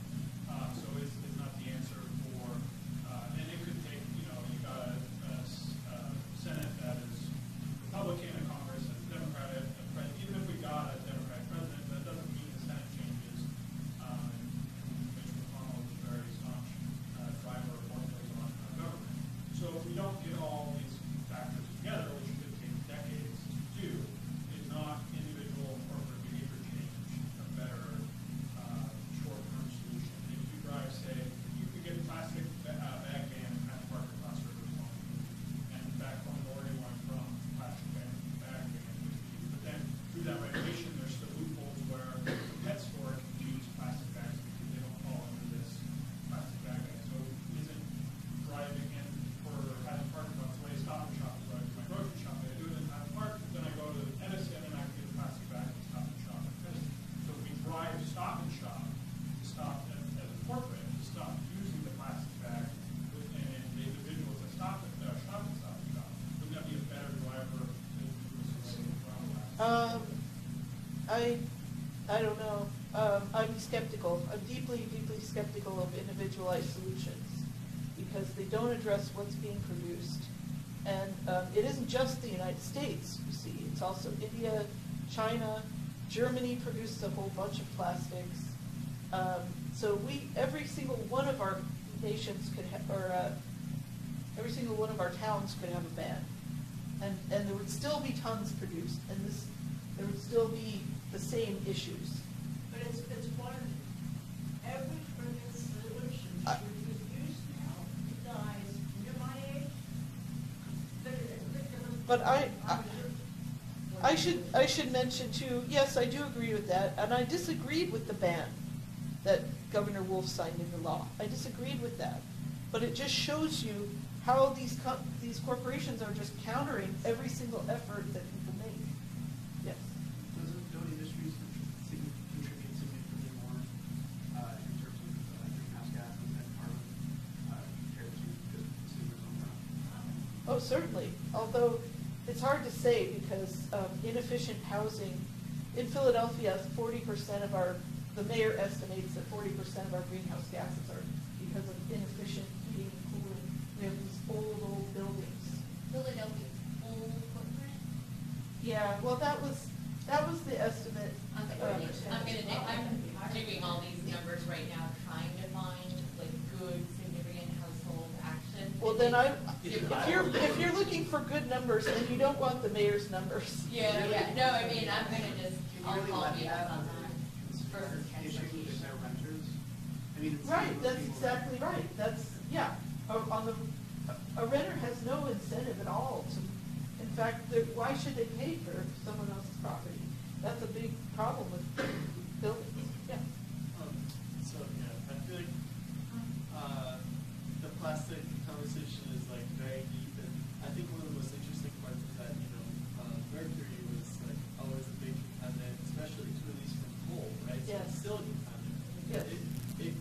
So it's not the answer for, and it could take, you got a Senate that is Republican, a Congress that's Democratic, a president. Even if we got a Democratic president, that doesn't mean the Senate changes. Mitch McConnell is a very staunch driver of what goes on in our government. So if we don't get all these factors together, which could take decades to do, is not individual corporate behavior change a better short-term solution? If you drive, say, you could get plastic bag ban at the Park across Rivers One, and back when Lori went from plastic bag ban, but then through that regulation, there's still loopholes where the pet store can use plastic bags because they don't fall into this plastic bag ban. So isn't driving in for Highland Park across the way Stop and Shop is where I do my grocery shopping. I do it in Highland Park, then I go to Edison and I can get a plastic bag and Stop and Shop at Edison. So if we drive Stop and Shop to stop as a corporate to stop using the plastic bag and the individuals that Stop and Shop, wouldn't that be a better driver to do this around? I don't know. I'm skeptical. I'm deeply, deeply skeptical of individualized solutions because they don't address what's being produced. And it isn't just the United States, you see. It's also India, China, Germany produces a whole bunch of plastics. So every single one of our nations could have, or every single one of our towns could have a ban. And there would still be tons produced, and there would still be the same issues. But it's one, every friggin' solution should be used now, guys, you're my age. But I should mention too, yes, I do agree with that, and I disagreed with the ban that Governor Wolf signed into law. I disagreed with that. But it just shows you how these corporations are just countering every single effort that people make. Yes. Don't industries contribute significantly more in terms of greenhouse gases and carbon compared to just consumers on that? Oh, certainly. Although it's hard to say because inefficient housing in Philadelphia, 40% of the mayor estimates that 40% of our greenhouse gases are because of inefficient heating and cooling. We have these old buildings. Philadelphia's whole footprint? Yeah, well, that was the estimate. I'm doing all these numbers right now, trying to find like good, significant housing Well, then if you're looking for good numbers, then you don't want the mayor's numbers. Yeah, no, I mean, I'm gonna just, Can I'll you really call let you that on under that consider versus issues with transportation. their renters? I mean, it's Right, those that's people- exactly right, that's, yeah, a renter has no incentive at all to, in fact, why should they pay for someone else's property? That's a big problem with buildings, yeah. So, yeah, I feel like the plastic conversation is like very deep, and I think one of the most interesting parts is that, mercury was like always a big contaminant, especially to release from coal, right? So Yes. it's still a contaminant. Yes. We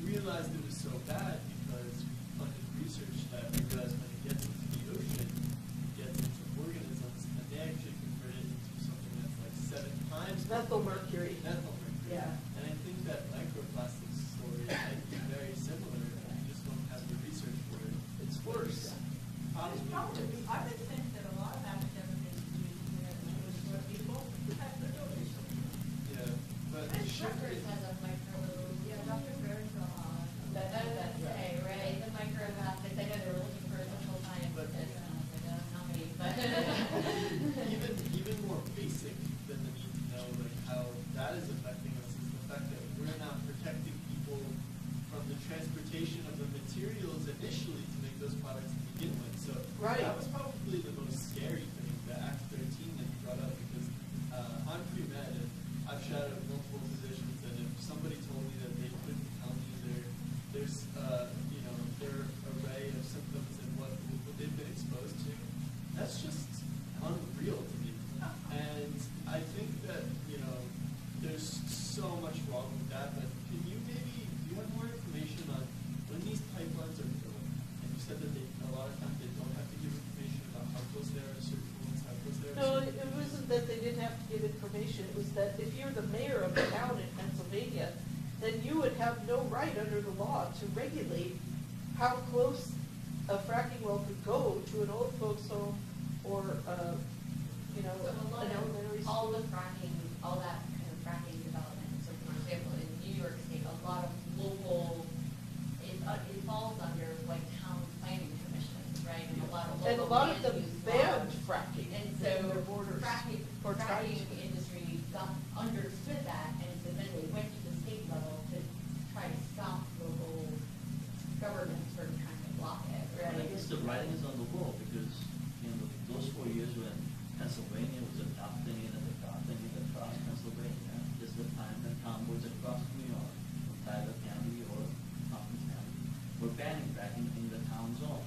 realized it was so bad because we funded research that we realized when it gets into the ocean, it gets into organisms, and they actually convert it into something that's like 7 times Methyl mercury. Methyl mercury. Yeah. And I think that microplastics story might be very similar. We just don't have the research for it. It's worse. It's probably, I would think that a lot of academic institutions where people have to do research. Yeah, but Rutgers has a micro, Yeah, Dr. Baird, that's A, right, the microplastics, I know they were looking for a social scientist, But- and I was like, oh, not me, but. even more basic than the need to know like how that is affecting us is the fact that we're not protecting people from the transportation of the materials initially to make those products to begin with. So Right. that was probably the most scary thing, the Act 13 that you brought up, because I'm pre-med and I've shadowed multiple positions, and if somebody told me that they couldn't tell me their array of symptoms and what they've been exposed to, that's just unreal to me. And I think that, there's so much wrong with that, but can you do you have more information on when these pipelines are built, and you said that a lot of times they don't have to give information about how close they are to certain points, how close they are to No, certain it wasn't that they didn't have to give information, it was that if you're the mayor of a town in Pennsylvania, then you would have no right under the law to regulate how close a fracking well could go to an old folks home or, So a lot an of, elementary all school. the fracking, all that kind of fracking development, so for example, in New York State, a lot of local, it falls under like town planning commissions, right? And a lot of And a local lot of land them use banned laws. fracking And in so their borders. or tried fracking to. industry understood that, and so then they went to the state level to try to stop local governments from trying to block it, right? And I guess the writing is on the wall because, those 4 years when Pennsylvania was adopting it across Pennsylvania, is the time that towns across New York, from Tyler County or Hopkins County, were banning fracking in the town zone.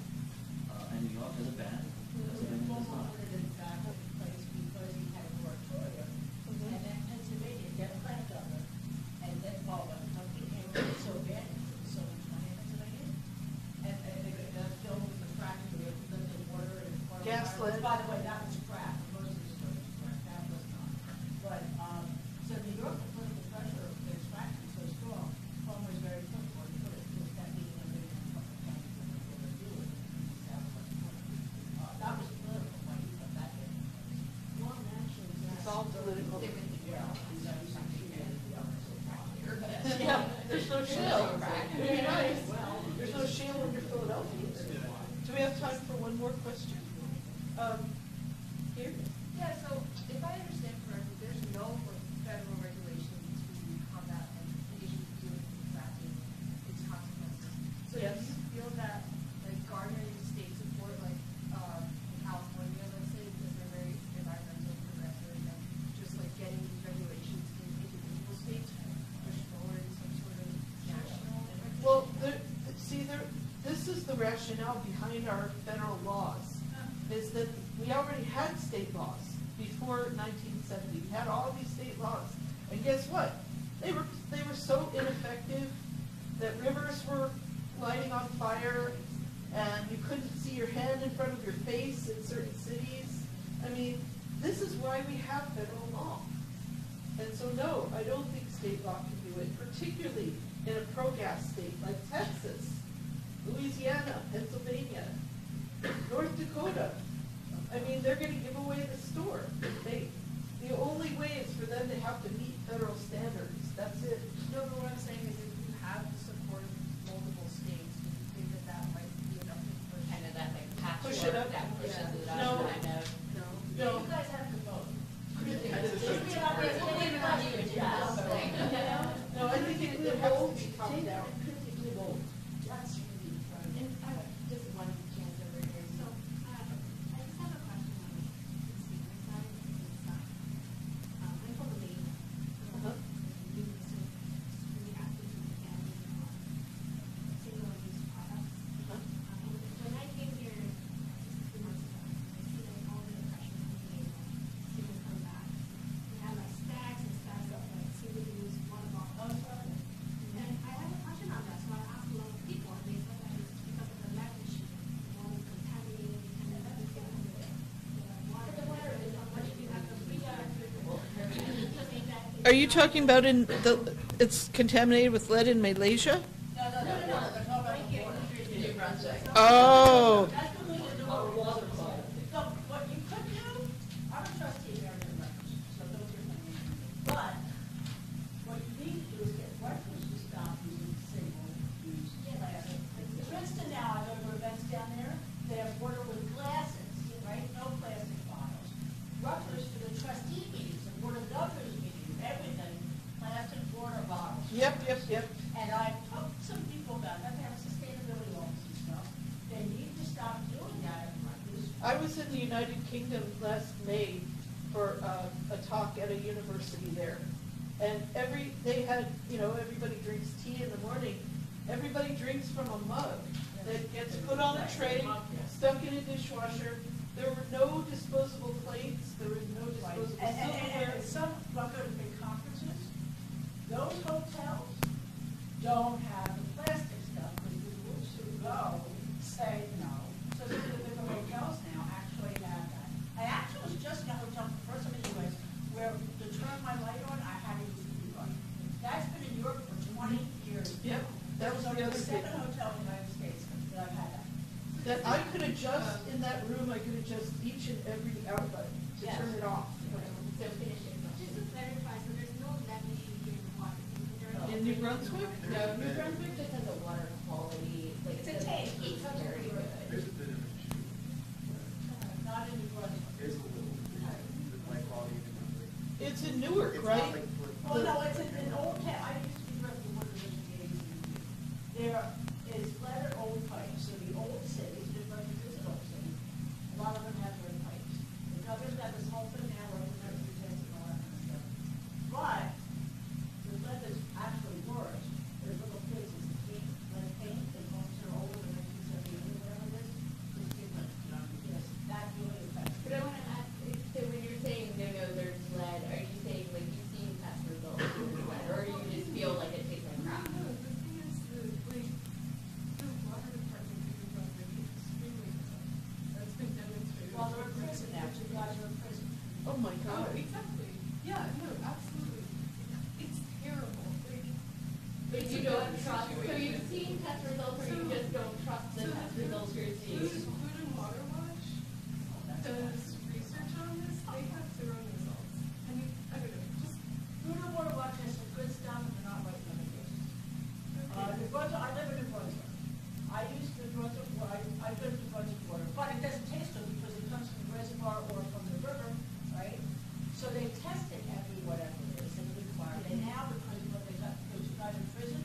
And New York has a ban, Pennsylvania does not. Put it in back in place because he had a moratorium, and then Pennsylvania get a plant on it, and then all the company came over, so bad, so much money in Pennsylvania, and they got filled with the fracking, we lived in water and water. Gaslit. By the way, that was crap, most of the stuff was crap, that was not. But, so New York, the political pressure of this fracking so strong, home was very comfortable, and put it, because that being a big couple of counties, and what they do with it, that was money. That was political, why you put that in. Well, naturally, It's all political. yeah, Yeah, there's no shale. It'd be nice. There's no shale under Philadelphia. Do we have time for one more question? Here? Yeah, so if I understand correctly, there's no federal regulation to combat the issue of dealing with fracking, its consequences. So do Yes. you feel that, like, garnering state support, like, in California, let's say, because they're very environmental progressive, and just like getting these regulations in individual states push forward some sort of national regulation? Well, this is the rationale behind our federal laws, is that we already had state laws before 1970. We had all these state laws. And guess what? They were so ineffective that rivers were lighting on fire and you couldn't see your hand in front of your face in certain cities. I mean, this is why we have federal law. And so no, I don't think state law can do it, particularly in a pro-gas state like Texas, Louisiana, Pennsylvania, North Dakota. I mean, they're going to give away the store. The only way is for them to have to meet federal standards. That's it. No, but what I'm saying is if you have the support of multiple states, do you think that that might be enough to push are you talking about it's contaminated with lead in Malaysia? No, they're talking about the border. New Brunswick. Oh, That's completely new. Our water quality. So what you could do, I'm a trustee of American Rutgers, so don't get my name. But what you need to do is get Rutgers to stop using single-use plastic. Princeton now, I go to events down there, they have water with glasses, right? No plastic bottles. Rutgers for the trustee meetings, the board of governors meetings, everything, plastic water bottles. yep. And I talked to some people about that, they have a sustainability office and stuff. They need to stop doing that at Rutgers. I was in the United Kingdom last May for a talk at a university there. And they had, everybody drinks tea in the morning. Everybody drinks from a mug that gets put on a tray, stuck in a dishwasher. There were no disposable plates, there was no disposable silverware. And some, I go to big conferences, those hotels don't have the plastic stuff, because the rules who go say no. So the bigger hotels now actually have that. I actually was just in a hotel, the first time in the US, where to turn my light on, I had to use the keyboard. That's been in Europe for 20 years. Yep, that was the There's other only 7 thing. hotels in the United States that I've had that. That I could adjust, in that room, I could adjust each and every outlet to Yes. turn it off. So just to clarify, so there's no lead issue here in Washington. In New Brunswick? No, New Brunswick just has a water quality, like. It's a taste. It's very good. There's a bit of an issue. Not in New Brunswick. There's a little, with my quality in New Brunswick. It's in Newark, It's right? not like for- Well, no, it's an old town, I used to be director of water district in the 80s. There is lead old pipes, so the old cities, just like it is an old city, a lot of them have lead pipes. The governor's got this whole thing now where we're going to test and all that kind of stuff. But the lead that's actually worse, there's little kids, it's paint, lead paint, that homes are older than 1978 or whatever it is. It's too much, yes, that really affects. But I want to ask, so when you're saying no, there's lead, are you saying like you've seen test results with lead, or you just feel like it tastes like crap? No, the thing is, the water department in New Brunswick is extremely good. That's been demonstrated. Well, they're in prison now, two guys are in prison. Oh, my Oh, God. exactly. Yeah, no, absolutely. It's terrible. But you don't trust, so you've seen test results, or you just don't trust the So test results you're So seeing? Food and Water Watch does research on this. They have their own results. I mean, I don't know, just, Food and Water Watch has some good stuff, and they're not writing other cases. New Brunswick, I live in New Brunswick. I use New Brunswick, I go to New Brunswick water, but it doesn't taste good because it comes from the reservoir or from the river, right? So they test it every whatever it is, and they require it. And now, because what they got, those guys in prison,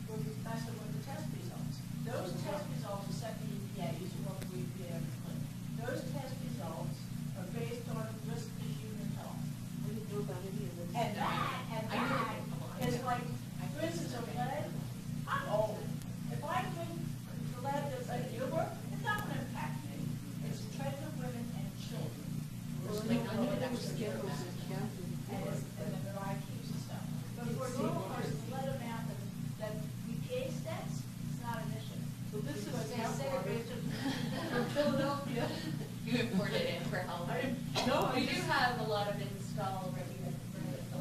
we're messing with the test results. Those test results are set to EPA, used to work for EPA and Clinton. Those test results are based on risk to human health. I didn't know about any of this. And that is like, for instance, of lead, I'm old. If I drink the lead that's like your work, it's not gonna impact me. It's pregnant women and children. Well, We're I knew there were scandals in Camden. and the REI keeps and stuff. But for a normal person, the lead amount that EPA sets, it's not an issue. Well, this is But they tap say water it's just. from Philadelphia. You imported it for health. No, We do have a lot of installed regulations.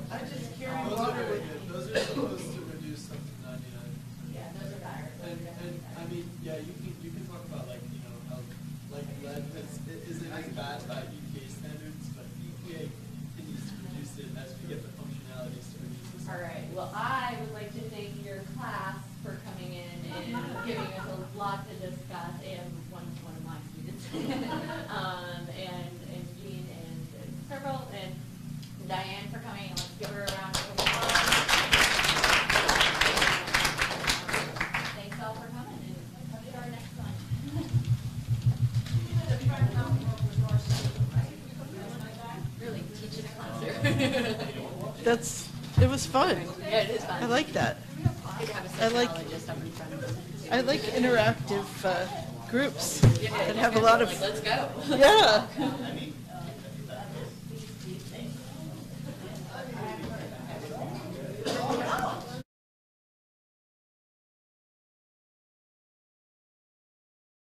I just carry Those water are with very me. good. Those are supposed to reduce up to 99%. Yeah, those are dire. And I mean, yeah, you can talk about like, how like lead isn't as bad by EPA standards, but EPA continues to reduce it as we get the functionalities to reduce it. All right, well, I would like to thank your class for coming in and giving us a lot to discuss, and one of my students, and Jean and several, and Diane for coming, and let's give her a round of applause. Thanks all for coming, and come to our next one. Even the front mountain work was our city, right? Really teaching a class here. It was fun. Yeah, it is fun. I like that. Good to have a I like- psychologist up in front of us. I like interactive groups that have a lot of, Like, let's go. yeah. I mean,